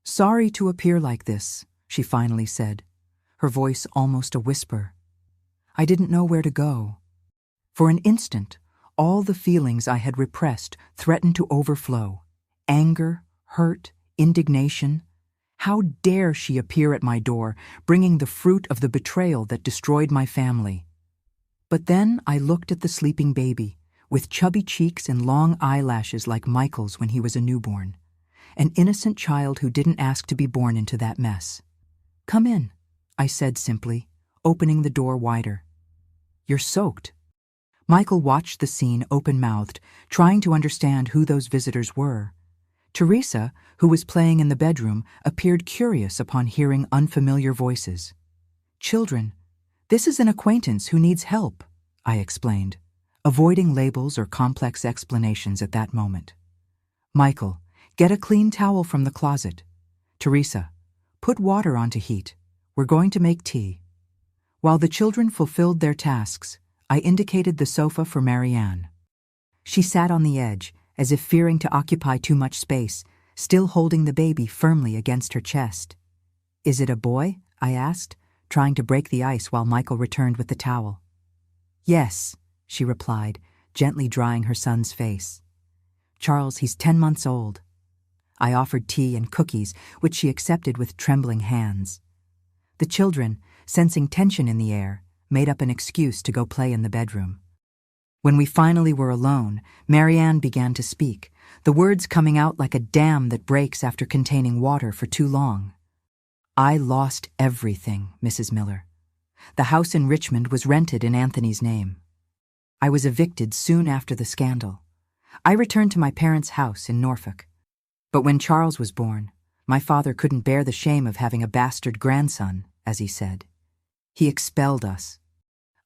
"Sorry to appear like this," she finally said, her voice almost a whisper. I didn't know where to go. For an instant, all the feelings I had repressed threatened to overflow. Anger, hurt, indignation. How dare she appear at my door, bringing the fruit of the betrayal that destroyed my family? But then I looked at the sleeping baby, with chubby cheeks and long eyelashes like Michael's when he was a newborn. An innocent child who didn't ask to be born into that mess. "Come in," I said simply, opening the door wider. "You're soaked." Michael watched the scene open-mouthed, trying to understand who those visitors were. Teresa, who was playing in the bedroom, appeared curious upon hearing unfamiliar voices. "Children, this is an acquaintance who needs help," I explained, avoiding labels or complex explanations at that moment. "Michael, get a clean towel from the closet. Teresa, put water on to heat. We're going to make tea." While the children fulfilled their tasks, I indicated the sofa for Marianne. She sat on the edge, as if fearing to occupy too much space, still holding the baby firmly against her chest. "Is it a boy?" I asked, trying to break the ice while Michael returned with the towel. "Yes," she replied, gently drying her son's face. "Charles, he's 10 months old." I offered tea and cookies, which she accepted with trembling hands. The children, sensing tension in the air, made up an excuse to go play in the bedroom. When we finally were alone, Marianne began to speak, the words coming out like a dam that breaks after containing water for too long. "I lost everything, Mrs. Miller. The house in Richmond was rented in Anthony's name. I was evicted soon after the scandal. I returned to my parents' house in Norfolk. But when Charles was born, my father couldn't bear the shame of having a bastard grandson, as he said. He expelled us.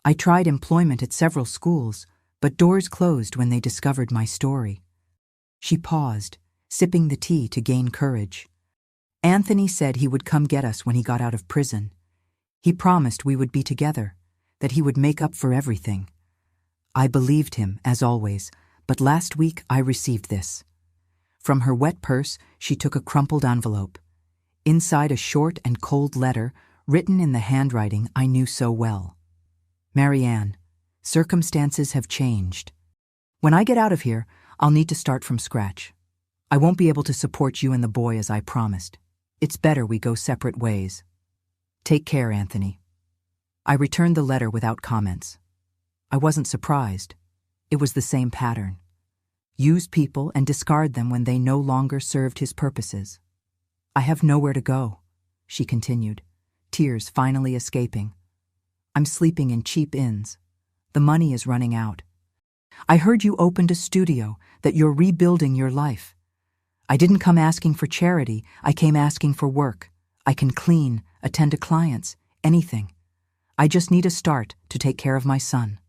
I tried employment at several schools, but doors closed when they discovered my story." She paused, sipping the tea to gain courage. "Anthony said he would come get us when he got out of prison. He promised we would be together, that he would make up for everything. I believed him, as always, but last week I received this." From her wet purse, she took a crumpled envelope. Inside a short and cold letter, written in the handwriting I knew so well. "Marianne, circumstances have changed. When I get out of here, I'll need to start from scratch. I won't be able to support you and the boy as I promised. It's better we go separate ways. Take care, Anthony." I returned the letter without comments. I wasn't surprised. It was the same pattern. Use people and discard them when they no longer served his purposes. "I have nowhere to go," she continued, tears finally escaping. "I'm sleeping in cheap inns. The money is running out. I heard you opened a studio, that you're rebuilding your life. I didn't come asking for charity, I came asking for work. I can clean, attend to clients, anything. I just need a start to take care of my son."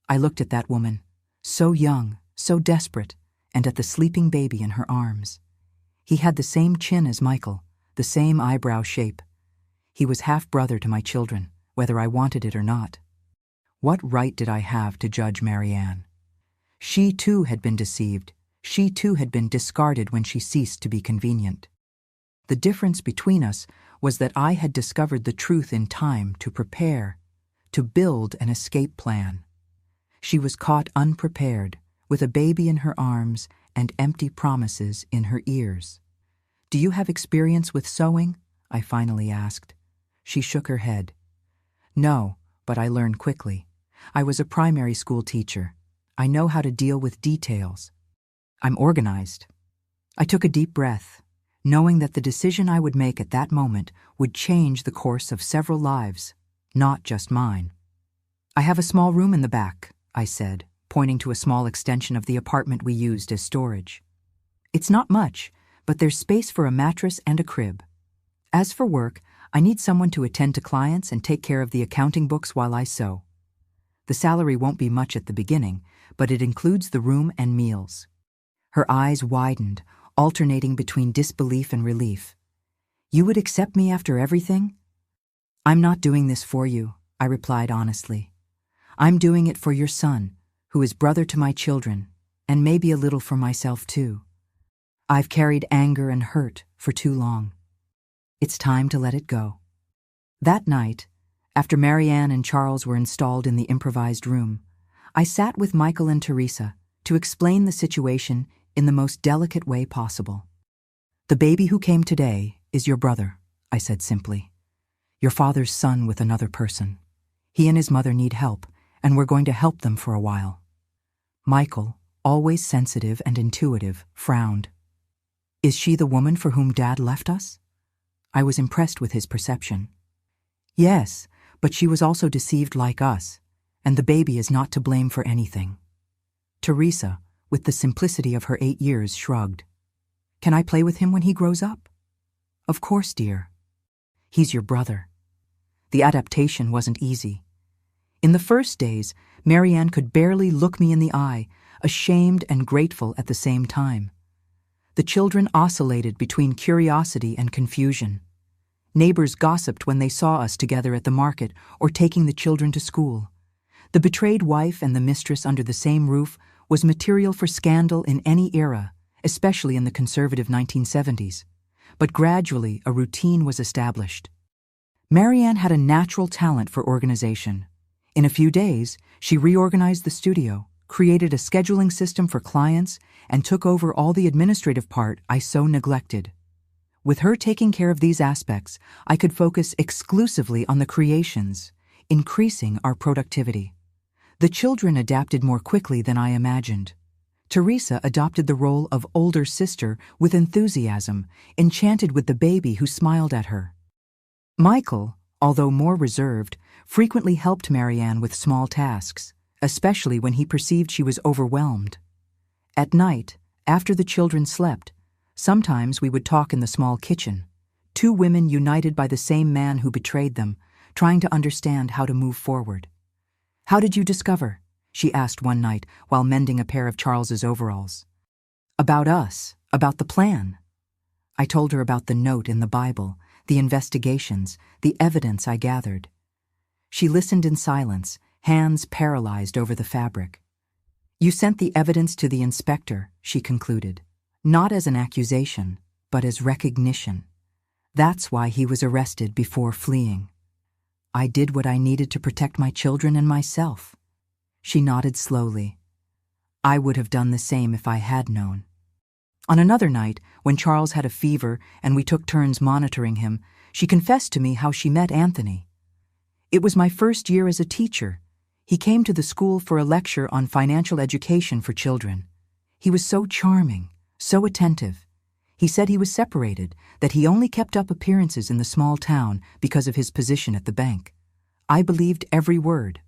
I looked at that woman, so young, so desperate, and at the sleeping baby in her arms. He had the same chin as Michael, the same eyebrow shape. He was half-brother to my children, whether I wanted it or not. What right did I have to judge Marianne? She too had been deceived. She too had been discarded when she ceased to be convenient. The difference between us was that I had discovered the truth in time to prepare, to build an escape plan. She was caught unprepared, with a baby in her arms and empty promises in her ears. "Do you have experience with sewing?" I finally asked. She shook her head. "No, but I learned quickly. I was a primary school teacher. I know how to deal with details. I'm organized." I took a deep breath, knowing that the decision I would make at that moment would change the course of several lives, not just mine. "I have a small room in the back," I said, pointing to a small extension of the apartment we used as storage. "It's not much, but there's space for a mattress and a crib. As for work, I need someone to attend to clients and take care of the accounting books while I sew. The salary won't be much at the beginning, but it includes the room and meals." Her eyes widened, alternating between disbelief and relief. "You would accept me after everything?" "I'm not doing this for you," I replied honestly. "I'm doing it for your son, who is brother to my children, and maybe a little for myself too. I've carried anger and hurt for too long. It's time to let it go." That night, after Marianne and Charles were installed in the improvised room, I sat with Michael and Teresa to explain the situation in the most delicate way possible. "The baby who came today is your brother," I said simply. "Your father's son with another person. He and his mother need help, and we're going to help them for a while." Michael, always sensitive and intuitive, frowned. "Is she the woman for whom Dad left us?" I was impressed with his perception. "Yes, but she was also deceived like us, and the baby is not to blame for anything." Teresa, with the simplicity of her 8 years, shrugged. "Can I play with him when he grows up?" "Of course, dear. He's your brother." The adaptation wasn't easy. In the first days, Marianne could barely look me in the eye, ashamed and grateful at the same time. The children oscillated between curiosity and confusion. Neighbors gossiped when they saw us together at the market or taking the children to school. The betrayed wife and the mistress under the same roof was material for scandal in any era, especially in the conservative 1970s. But gradually a routine was established. Marianne had a natural talent for organization. In a few days, she reorganized the studio, created a scheduling system for clients, and took over all the administrative part I so neglected. With her taking care of these aspects, I could focus exclusively on the creations, increasing our productivity. The children adapted more quickly than I imagined. Teresa adopted the role of older sister with enthusiasm, enchanted with the baby who smiled at her. Michael, although more reserved, frequently helped Marianne with small tasks, especially when he perceived she was overwhelmed. At night, after the children slept, sometimes we would talk in the small kitchen, two women united by the same man who betrayed them, trying to understand how to move forward. "How did you discover?" she asked one night while mending a pair of Charles's overalls. "About us, about the plan." I told her about the note in the Bible, the investigations, the evidence I gathered. She listened in silence, hands paralyzed over the fabric. "You sent the evidence to the inspector," she concluded, "not as an accusation, but as recognition. That's why he was arrested before fleeing. I did what I needed to protect my children and myself." She nodded slowly. "I would have done the same if I had known." On another night, when Charles had a fever and we took turns monitoring him, she confessed to me how she met Anthony. "It was my first year as a teacher. He came to the school for a lecture on financial education for children. He was so charming, so attentive. He said he was separated, that he only kept up appearances in the small town because of his position at the bank. I believed every word."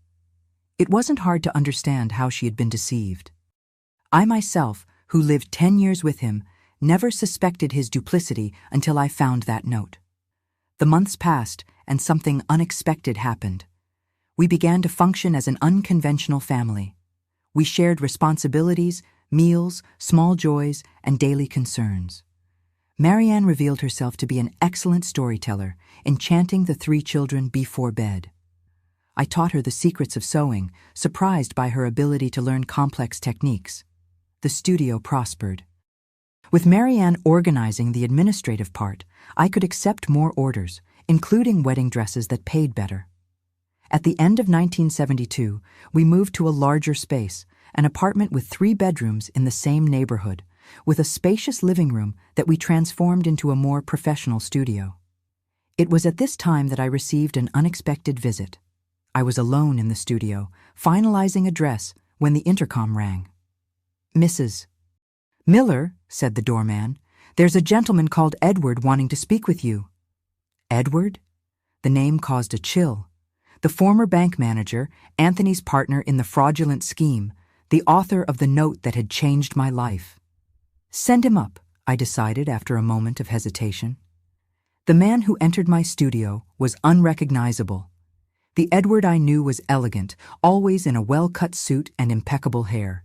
It wasn't hard to understand how she had been deceived. I myself, who lived 10 years with him, never suspected his duplicity until I found that note. The months passed, and something unexpected happened. We began to function as an unconventional family. We shared responsibilities, meals, small joys, and daily concerns. Marianne revealed herself to be an excellent storyteller, enchanting the 3 children before bed. I taught her the secrets of sewing, surprised by her ability to learn complex techniques. The studio prospered. With Marianne organizing the administrative part, I could accept more orders, including wedding dresses that paid better. At the end of 1972, we moved to a larger space, an apartment with 3 bedrooms in the same neighborhood, with a spacious living room that we transformed into a more professional studio. It was at this time that I received an unexpected visit. I was alone in the studio, finalizing a dress, when the intercom rang. "Mrs. Miller," said the doorman, "there's a gentleman called Edward wanting to speak with you." Edward? The name caused a chill. The former bank manager, Anthony's partner in the fraudulent scheme, the author of the note that had changed my life. Send him up, I decided after a moment of hesitation. The man who entered my studio was unrecognizable. The Edward I knew was elegant, always in a well-cut suit and impeccable hair.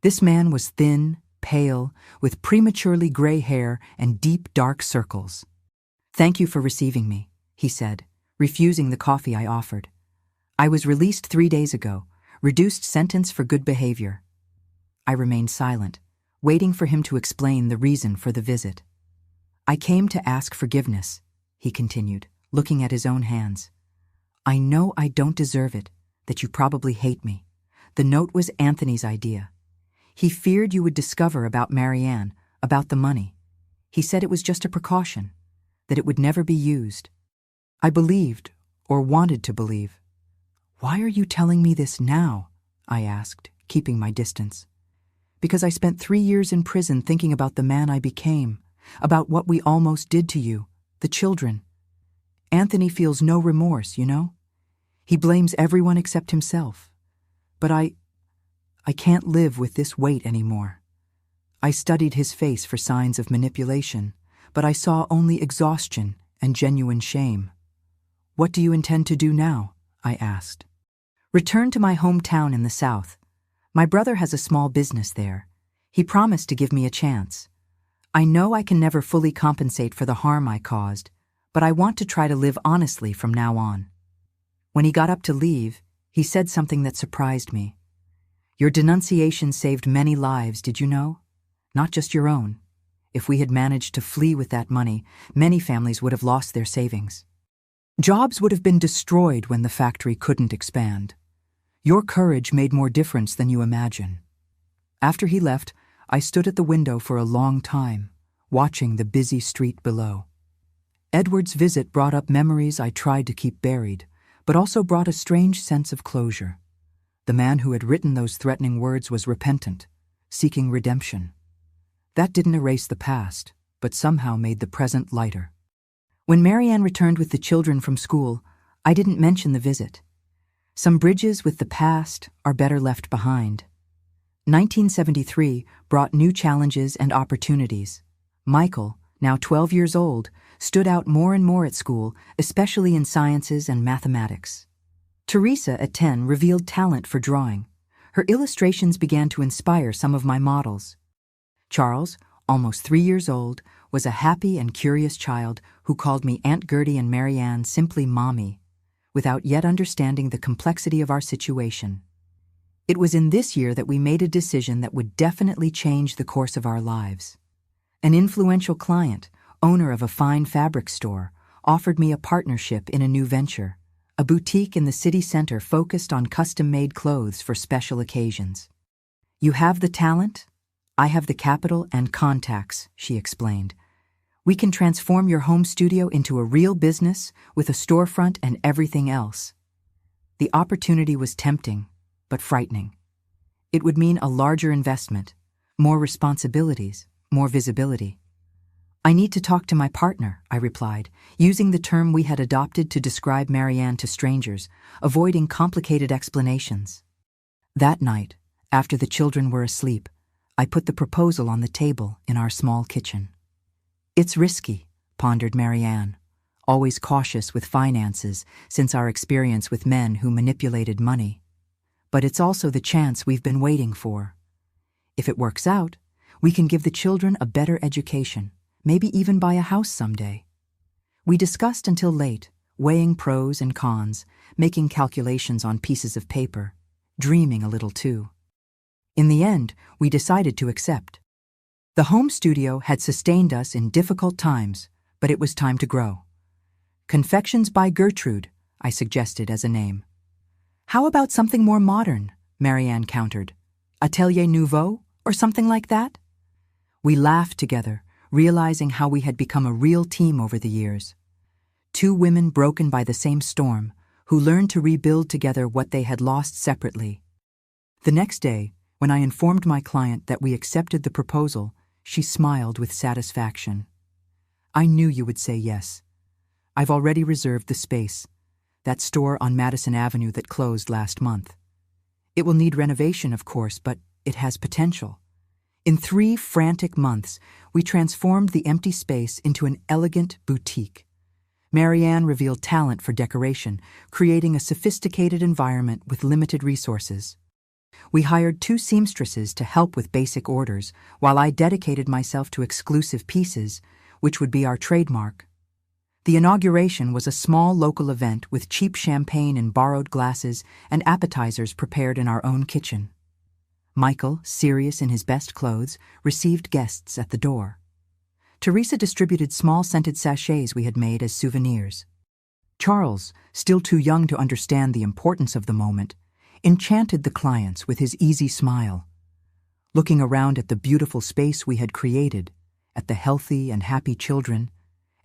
This man was thin, pale, with prematurely gray hair and deep, dark circles. "Thank you for receiving me," he said, refusing the coffee I offered. "I was released 3 days ago, reduced sentence for good behavior." I remained silent, waiting for him to explain the reason for the visit. "I came to ask forgiveness," he continued, looking at his own hands. "I know I don't deserve it, that you probably hate me. The note was Anthony's idea. He feared you would discover about Marianne, about the money. He said it was just a precaution, that it would never be used." I believed, or wanted to believe. "Why are you telling me this now?" I asked, keeping my distance. "Because I spent 3 years in prison thinking about the man I became, about what we almost did to you, the children. Anthony feels no remorse, you know? He blames everyone except himself. But I can't live with this weight anymore." I studied his face for signs of manipulation, but I saw only exhaustion and genuine shame. "What do you intend to do now?" I asked. "Return to my hometown in the South. My brother has a small business there. He promised to give me a chance. I know I can never fully compensate for the harm I caused, but I want to try to live honestly from now on." When he got up to leave, he said something that surprised me. "Your denunciation saved many lives, did you know? Not just your own. If we had managed to flee with that money, many families would have lost their savings. Jobs would have been destroyed when the factory couldn't expand. Your courage made more difference than you imagine." After he left, I stood at the window for a long time, watching the busy street below. Edward's visit brought up memories I tried to keep buried, but also brought a strange sense of closure. The man who had written those threatening words was repentant, seeking redemption. That didn't erase the past, but somehow made the present lighter. When Marianne returned with the children from school, I didn't mention the visit. Some bridges with the past are better left behind. 1973 brought new challenges and opportunities. Michael, now 12 years old, stood out more and more at school, especially in sciences and mathematics. Teresa, at 10, revealed talent for drawing. Her illustrations began to inspire some of my models. Charles, almost 3 years old, was a happy and curious child who called me Aunt Gertie and Marianne simply Mommy, without yet understanding the complexity of our situation. It was in this year that we made a decision that would definitely change the course of our lives. An influential client, owner of a fine fabric store, offered me a partnership in a new venture, a boutique in the city center focused on custom-made clothes for special occasions. "You have the talent, I have the capital and contacts," she explained. "We can transform your home studio into a real business with a storefront and everything else." The opportunity was tempting, but frightening. It would mean a larger investment, more responsibilities, more visibility. "I need to talk to my partner," I replied, using the term we had adopted to describe Marianne to strangers, avoiding complicated explanations. That night, after the children were asleep, I put the proposal on the table in our small kitchen. "It's risky," pondered Marianne, always cautious with finances since our experience with men who manipulated money. "But it's also the chance we've been waiting for. If it works out, we can give the children a better education, maybe even buy a house someday." We discussed until late, weighing pros and cons, making calculations on pieces of paper, dreaming a little too. In the end, we decided to accept. The home studio had sustained us in difficult times, but it was time to grow. "Confections by Gertrude," I suggested as a name. "How about something more modern?" Marianne countered. "Atelier Nouveau, or something like that?" We laughed together, realizing how we had become a real team over the years. Two women broken by the same storm, who learned to rebuild together what they had lost separately. The next day, when I informed my client that we accepted the proposal, she smiled with satisfaction. "I knew you would say yes. I've already reserved the space. that store on Madison Avenue that closed last month. It will need renovation, of course, but it has potential. In 3 frantic months, we transformed the empty space into an elegant boutique. Marianne revealed talent for decoration, creating a sophisticated environment with limited resources. We hired 2 seamstresses to help with basic orders, while I dedicated myself to exclusive pieces, which would be our trademark. The inauguration was a small local event with cheap champagne in borrowed glasses and appetizers prepared in our own kitchen. Michael, serious in his best clothes, received guests at the door. Teresa distributed small scented sachets we had made as souvenirs. Charles, still too young to understand the importance of the moment, enchanted the clients with his easy smile. Looking around at the beautiful space we had created, at the healthy and happy children,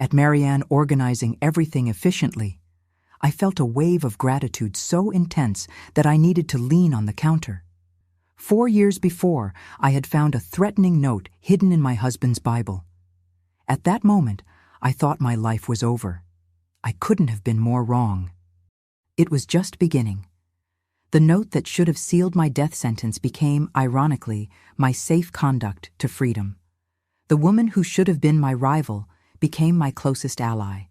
at Marianne organizing everything efficiently, I felt a wave of gratitude so intense that I needed to lean on the counter. 4 years before, I had found a threatening note hidden in my husband's Bible. At that moment, I thought my life was over. I couldn't have been more wrong. It was just beginning. The note that should have sealed my death sentence became, ironically, my safe conduct to freedom. The woman who should have been my rival became my closest ally.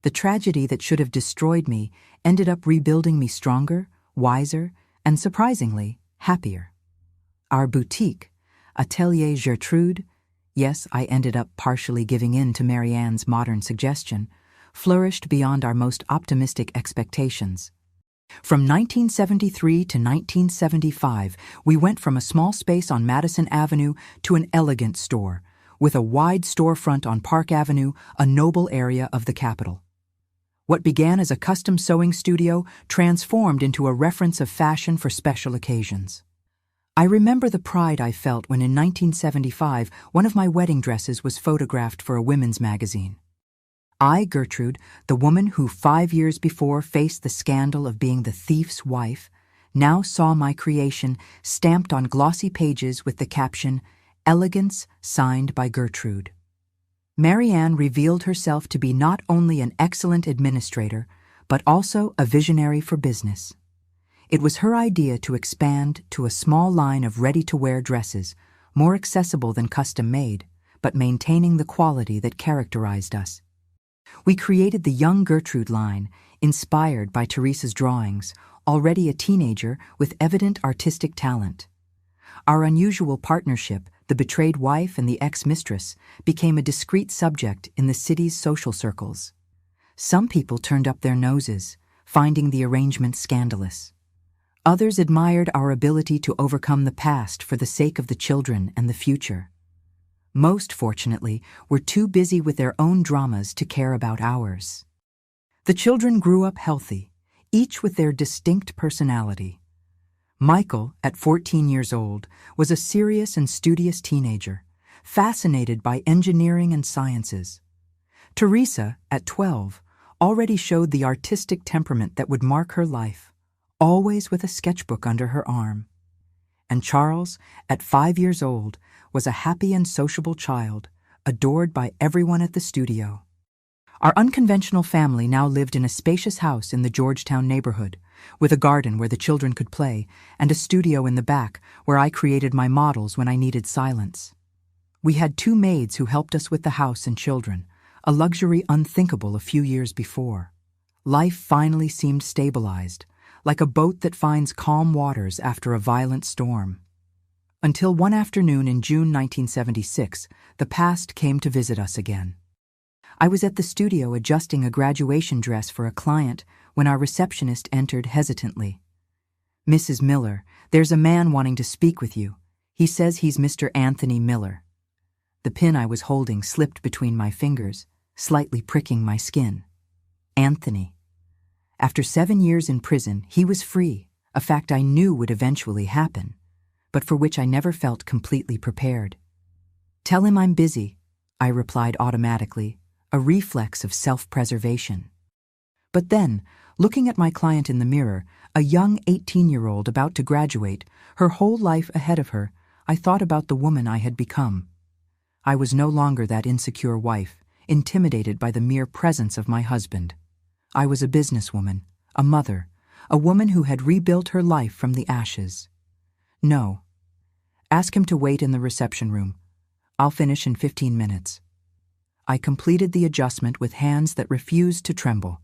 The tragedy that should have destroyed me ended up rebuilding me stronger, wiser, and surprisingly, happier. Our boutique, Atelier Gertrude, yes, I ended up partially giving in to Marianne's modern suggestion, flourished beyond our most optimistic expectations. From 1973 to 1975, we went from a small space on Madison Avenue to an elegant store, with a wide storefront on Park Avenue, a noble area of the capital. What began as a custom sewing studio transformed into a reference of fashion for special occasions. I remember the pride I felt when in 1975 one of my wedding dresses was photographed for a women's magazine. I, Gertrude, the woman who 5 years before faced the scandal of being the thief's wife, now saw my creation stamped on glossy pages with the caption, "Elegance, signed by Gertrude." Marianne revealed herself to be not only an excellent administrator, but also a visionary for business. It was her idea to expand to a small line of ready-to-wear dresses, more accessible than custom-made, but maintaining the quality that characterized us. We created the Young Gertrude line, inspired by Teresa's drawings, already a teenager with evident artistic talent. Our unusual partnership, the betrayed wife and the ex-mistress, became a discreet subject in the city's social circles. Some people turned up their noses, finding the arrangement scandalous. Others admired our ability to overcome the past for the sake of the children and the future. Most, fortunately, were too busy with their own dramas to care about ours. The children grew up healthy, each with their distinct personality. Michael, at 14 years old, was a serious and studious teenager, fascinated by engineering and sciences. Teresa, at 12, already showed the artistic temperament that would mark her life, always with a sketchbook under her arm. And Charles, at 5 years old, was a happy and sociable child, adored by everyone at the studio. Our unconventional family now lived in a spacious house in the Georgetown neighborhood, with a garden where the children could play, and a studio in the back where I created my models when I needed silence. We had 2 maids who helped us with the house and children, a luxury unthinkable a few years before. Life finally seemed stabilized, like a boat that finds calm waters after a violent storm. Until one afternoon in June 1976, the past came to visit us again. I was at the studio adjusting a graduation dress for a client when our receptionist entered hesitantly. "Mrs. Miller, there's a man wanting to speak with you. He says he's Mr. Anthony Miller." The pin I was holding slipped between my fingers, slightly pricking my skin. Anthony. After 7 years in prison, he was free, a fact I knew would eventually happen, but for which I never felt completely prepared. "Tell him I'm busy," I replied automatically, a reflex of self-preservation. But then, looking at my client in the mirror, a young 18-year-old about to graduate, her whole life ahead of her, I thought about the woman I had become. I was no longer that insecure wife, intimidated by the mere presence of my husband. I was a businesswoman, a mother, a woman who had rebuilt her life from the ashes. No. Ask him to wait in the reception room. I'll finish in 15 minutes. I completed the adjustment with hands that refused to tremble.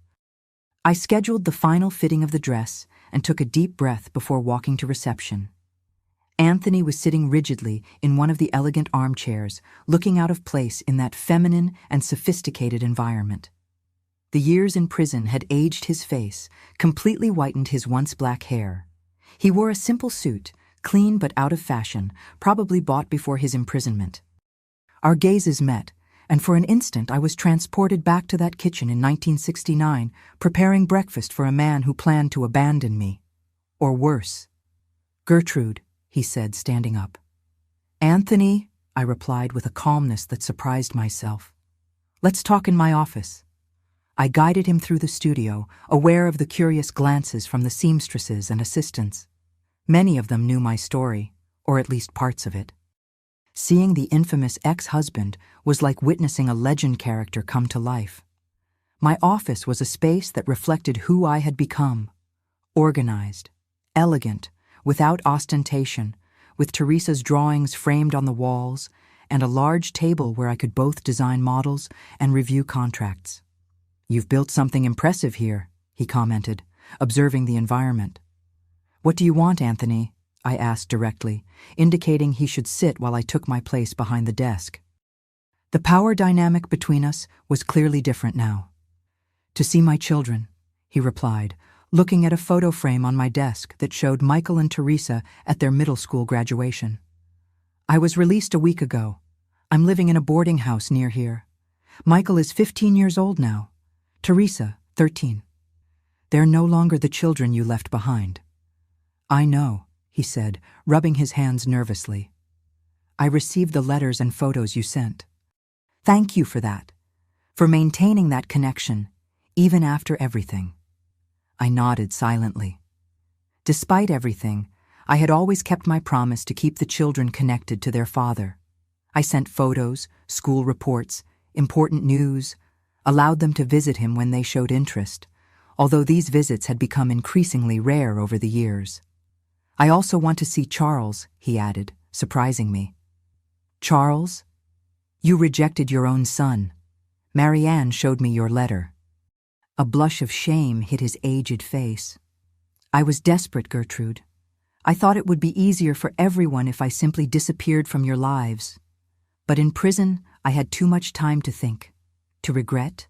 I scheduled the final fitting of the dress and took a deep breath before walking to reception. Anthony was sitting rigidly in one of the elegant armchairs, looking out of place in that feminine and sophisticated environment. The years in prison had aged his face, completely whitened his once black hair. He wore a simple suit, clean but out of fashion, probably bought before his imprisonment. Our gazes met, and for an instant I was transported back to that kitchen in 1969, preparing breakfast for a man who planned to abandon me. Or worse. "Gertrude," he said, standing up. "Anthony," I replied with a calmness that surprised myself. "Let's talk in my office." I guided him through the studio, aware of the curious glances from the seamstresses and assistants. Many of them knew my story, or at least parts of it. Seeing the infamous ex-husband was like witnessing a legend character come to life. My office was a space that reflected who I had become. Organized, elegant, without ostentation, with Teresa's drawings framed on the walls, and a large table where I could both design models and review contracts. "You've built something impressive here," he commented, observing the environment. "What do you want, Anthony?" I asked directly, indicating he should sit while I took my place behind the desk. The power dynamic between us was clearly different now. "To see my children," he replied, looking at a photo frame on my desk that showed Michael and Teresa at their middle school graduation. "I was released a week ago. I'm living in a boarding house near here. Michael is 15 years old now. Teresa, 13. They're no longer the children you left behind." "I know," he said, rubbing his hands nervously. "I received the letters and photos you sent. Thank you for that, for maintaining that connection, even after everything." I nodded silently. Despite everything, I had always kept my promise to keep the children connected to their father. I sent photos, school reports, important news, allowed them to visit him when they showed interest, although these visits had become increasingly rare over the years. "I also want to see Charles," he added, surprising me. "Charles? You rejected your own son. Marianne showed me your letter." A blush of shame hit his aged face. "I was desperate, Gertrude. I thought it would be easier for everyone if I simply disappeared from your lives. But in prison, I had too much time to think, to regret."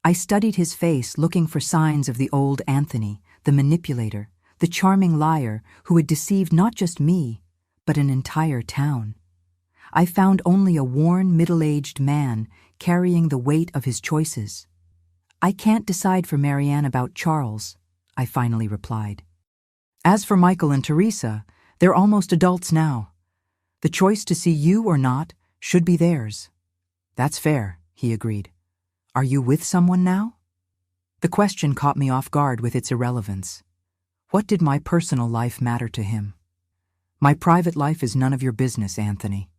I studied his face, looking for signs of the old Anthony, the manipulator, the charming liar who had deceived not just me, but an entire town. I found only a worn, middle-aged man carrying the weight of his choices. "I can't decide for Marianne about Charles," I finally replied. "As for Michael and Teresa, they're almost adults now. The choice to see you or not should be theirs." "That's fair," he agreed. "Are you with someone now?" The question caught me off guard with its irrelevance. What did my personal life matter to him? "My private life is none of your business, Anthony.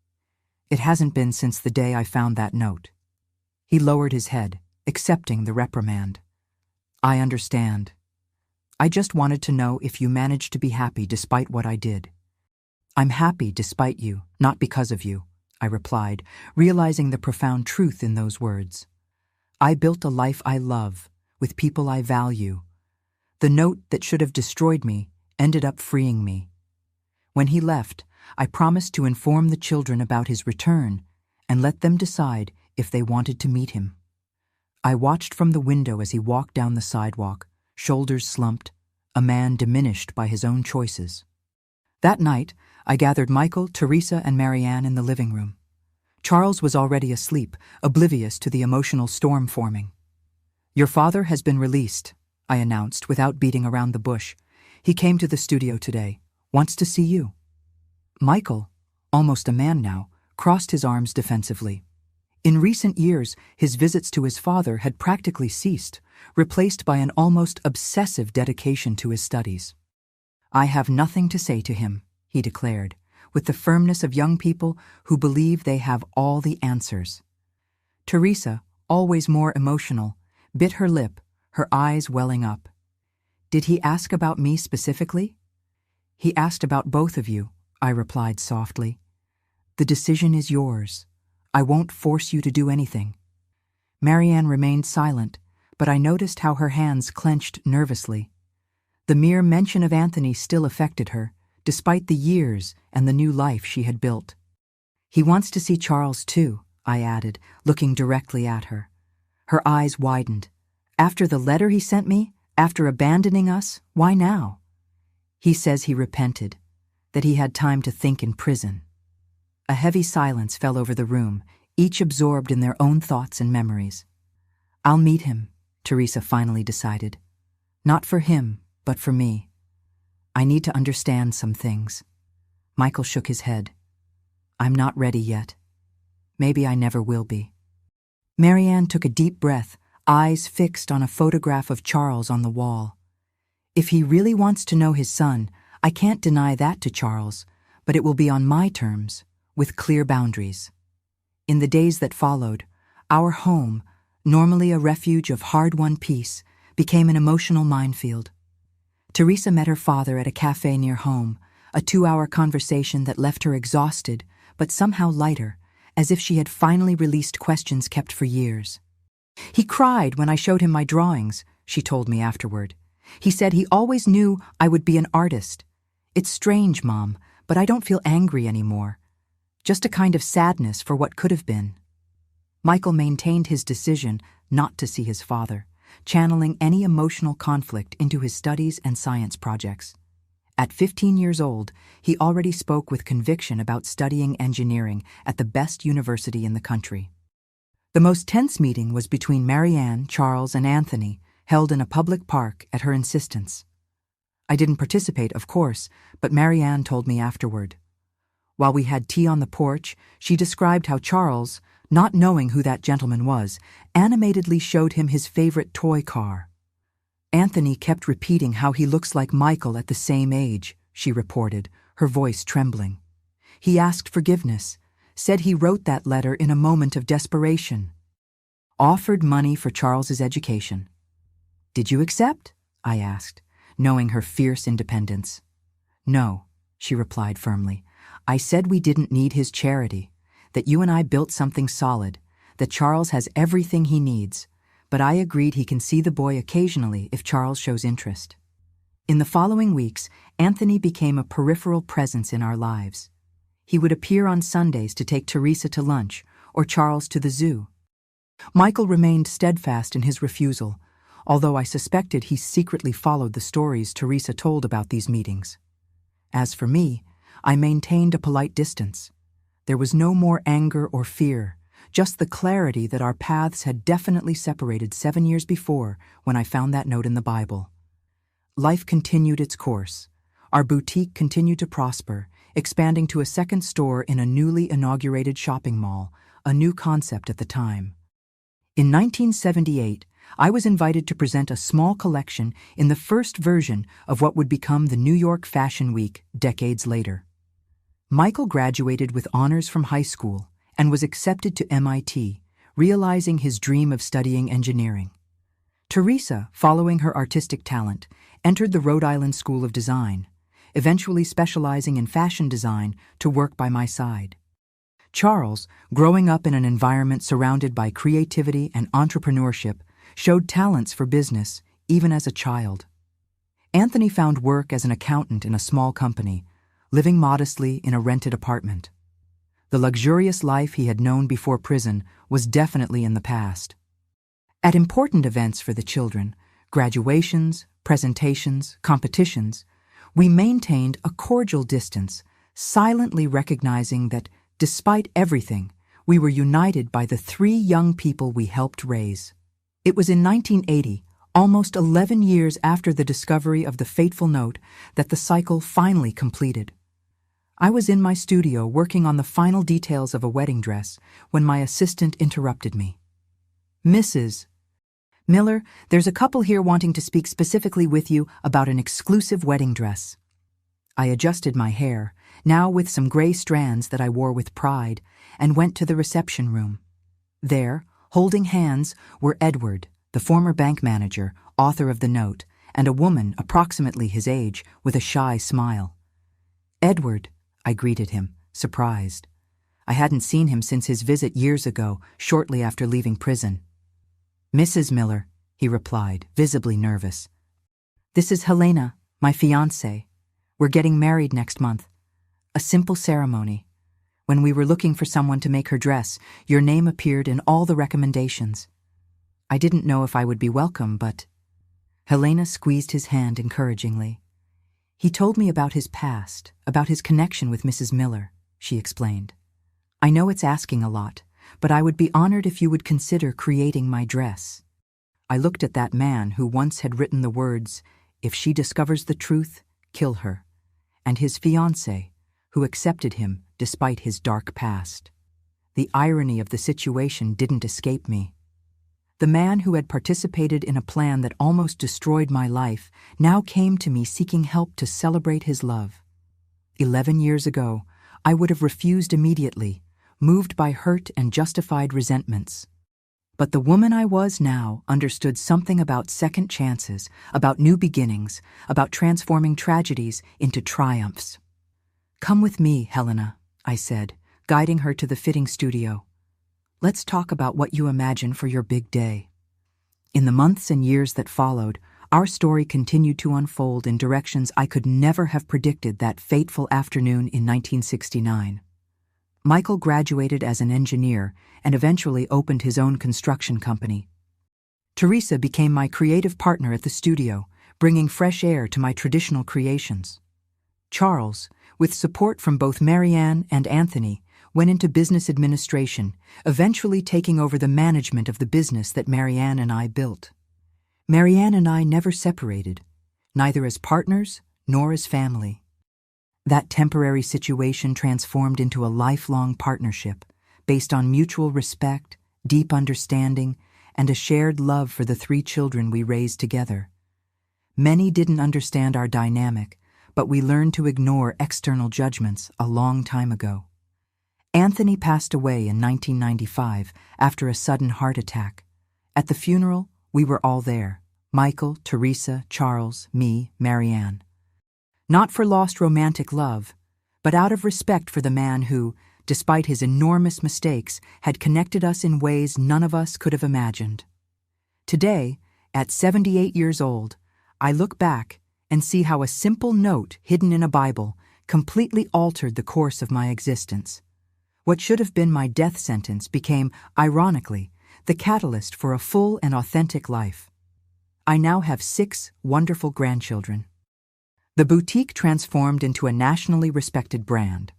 It hasn't been since the day I found that note." He lowered his head, accepting the reprimand. "I understand. I just wanted to know if you managed to be happy despite what I did." "I'm happy despite you, not because of you," I replied, realizing the profound truth in those words. I built a life I love, with people I value. The note that should have destroyed me ended up freeing me. When he left, I promised to inform the children about his return and let them decide if they wanted to meet him. I watched from the window as he walked down the sidewalk, shoulders slumped, a man diminished by his own choices. That night, I gathered Michael, Teresa, and Marianne in the living room. Charles was already asleep, oblivious to the emotional storm forming. "Your father has been released," I announced without beating around the bush. "He came to the studio today. Wants to see you." Michael, almost a man now, crossed his arms defensively. In recent years, his visits to his father had practically ceased, replaced by an almost obsessive dedication to his studies. "I have nothing to say to him," he declared, with the firmness of young people who believe they have all the answers. Teresa, always more emotional, bit her lip, her eyes welling up. "Did he ask about me specifically?" "He asked about both of you," I replied softly. "The decision is yours. I won't force you to do anything." Marianne remained silent, but I noticed how her hands clenched nervously. The mere mention of Anthony still affected her, despite the years and the new life she had built. "He wants to see Charles too," I added, looking directly at her. Her eyes widened. "After the letter he sent me? After abandoning us? Why now?" "He says he repented, that he had time to think in prison." A heavy silence fell over the room, each absorbed in their own thoughts and memories. "I'll meet him," Teresa finally decided. "Not for him, but for me. I need to understand some things." Michael shook his head. "I'm not ready yet. Maybe I never will be." Marianne took a deep breath, eyes fixed on a photograph of Charles on the wall. "If he really wants to know his son, I can't deny that to Charles, but it will be on my terms, with clear boundaries." In the days that followed, our home, normally a refuge of hard-won peace, became an emotional minefield. Teresa met her father at a cafe near home, a 2-hour conversation that left her exhausted, but somehow lighter, as if she had finally released questions kept for years. "He cried when I showed him my drawings," she told me afterward. "He said he always knew I would be an artist. It's strange, Mom, but I don't feel angry anymore. Just a kind of sadness for what could have been." Michael maintained his decision not to see his father, channeling any emotional conflict into his studies and science projects. At 15 years old, he already spoke with conviction about studying engineering at the best university in the country. The most tense meeting was between Marianne, Charles, and Anthony, held in a public park at her insistence. I didn't participate, of course, but Marianne told me afterward. While we had tea on the porch, she described how Charles, not knowing who that gentleman was, animatedly showed him his favorite toy car. "Anthony kept repeating how he looks like Michael at the same age," she reported, her voice trembling. "He asked forgiveness, said he wrote that letter in a moment of desperation. Offered money for Charles's education." "Did you accept?" I asked, knowing her fierce independence. "No," she replied firmly. "I said we didn't need his charity, that you and I built something solid, that Charles has everything he needs, but I agreed he can see the boy occasionally if Charles shows interest." In the following weeks, Anthony became a peripheral presence in our lives. He would appear on Sundays to take Teresa to lunch or Charles to the zoo. Michael remained steadfast in his refusal, although I suspected he secretly followed the stories Teresa told about these meetings. As for me, I maintained a polite distance. There was no more anger or fear, just the clarity that our paths had definitely separated 7 years before when I found that note in the Bible. Life continued its course. Our boutique continued to prosper, expanding to a second store in a newly inaugurated shopping mall, a new concept at the time. In 1978, I was invited to present a small collection in the first version of what would become the New York Fashion Week decades later. Michael graduated with honors from high school and was accepted to MIT, realizing his dream of studying engineering. Teresa, following her artistic talent, entered the Rhode Island School of Design, eventually specializing in fashion design to work by my side. Charles, growing up in an environment surrounded by creativity and entrepreneurship, showed talents for business even as a child. Anthony found work as an accountant in a small company, living modestly in a rented apartment. The luxurious life he had known before prison was definitely in the past. At important events for the children, graduations, presentations, competitions, we maintained a cordial distance, silently recognizing that, despite everything, we were united by the 3 young people we helped raise. It was in 1980, almost 11 years after the discovery of the fateful note, that the cycle finally completed. I was in my studio working on the final details of a wedding dress when my assistant interrupted me. "Mrs. Miller, there's a couple here wanting to speak specifically with you about an exclusive wedding dress." I adjusted my hair, now with some gray strands that I wore with pride, and went to the reception room. There, holding hands, were Edward, the former bank manager, author of the note, and a woman approximately his age with a shy smile. "Edward," I greeted him, surprised. I hadn't seen him since his visit years ago, shortly after leaving prison. "Mrs. Miller," he replied, visibly nervous. "This is Helena, my fiancée. We're getting married next month. A simple ceremony. When we were looking for someone to make her dress, your name appeared in all the recommendations. I didn't know if I would be welcome, but—" Helena squeezed his hand encouragingly. "He told me about his past, about his connection with Mrs. Miller," she explained. "I know it's asking a lot, but I would be honored if you would consider creating my dress." I looked at that man who once had written the words, "If she discovers the truth, kill her," and his fiancée, who accepted him despite his dark past. The irony of the situation didn't escape me. The man who had participated in a plan that almost destroyed my life now came to me seeking help to celebrate his love. 11 years ago, I would have refused immediately, moved by hurt and justified resentments. But the woman I was now understood something about second chances, about new beginnings, about transforming tragedies into triumphs. "Come with me, Helena," I said, guiding her to the fitting studio. "Let's talk about what you imagine for your big day." In the months and years that followed, our story continued to unfold in directions I could never have predicted that fateful afternoon in 1969. Michael graduated as an engineer and eventually opened his own construction company. Teresa became my creative partner at the studio, bringing fresh air to my traditional creations. Charles, with support from both Marianne and Anthony, went into business administration, eventually taking over the management of the business that Marianne and I built. Marianne and I never separated, neither as partners nor as family. That temporary situation transformed into a lifelong partnership based on mutual respect, deep understanding, and a shared love for the 3 children we raised together. Many didn't understand our dynamic, but we learned to ignore external judgments a long time ago. Anthony passed away in 1995 after a sudden heart attack. At the funeral, we were all there: Michael, Teresa, Charles, me, Marianne. Not for lost romantic love, but out of respect for the man who, despite his enormous mistakes, had connected us in ways none of us could have imagined. Today, at 78 years old, I look back and see how a simple note hidden in a Bible completely altered the course of my existence. What should have been my death sentence became, ironically, the catalyst for a full and authentic life. I now have 6 wonderful grandchildren. The boutique transformed into a nationally respected brand,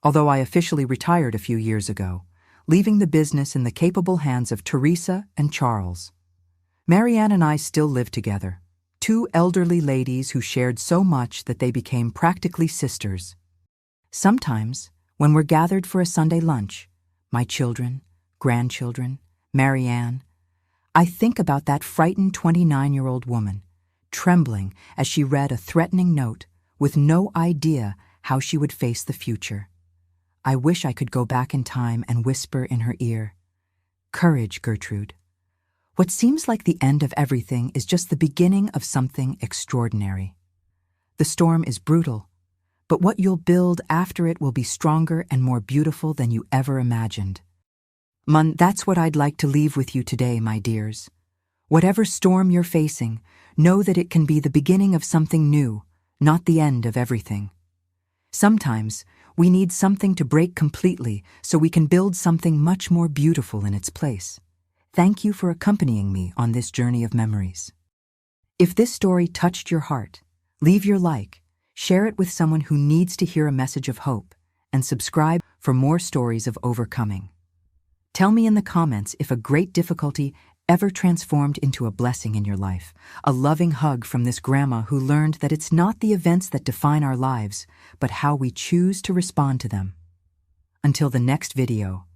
although I officially retired a few years ago, leaving the business in the capable hands of Teresa and Charles. Marianne and I still live together, 2 elderly ladies who shared so much that they became practically sisters. Sometimes, when we're gathered for a Sunday lunch, my children, grandchildren, Marianne, I think about that frightened 29-year-old woman, trembling as she read a threatening note with no idea how she would face the future. I wish I could go back in time and whisper in her ear, "Courage, Gertrude. What seems like the end of everything is just the beginning of something extraordinary. The storm is brutal, but what you'll build after it will be stronger and more beautiful than you ever imagined." That's what I'd like to leave with you today, my dears. Whatever storm you're facing, know that it can be the beginning of something new, not the end of everything. Sometimes, we need something to break completely so we can build something much more beautiful in its place. Thank you for accompanying me on this journey of memories. If this story touched your heart, leave your like, share it with someone who needs to hear a message of hope, and subscribe for more stories of overcoming. Tell me in the comments if a great difficulty ever transformed into a blessing in your life, a loving hug from this grandma who learned that it's not the events that define our lives, but how we choose to respond to them. Until the next video,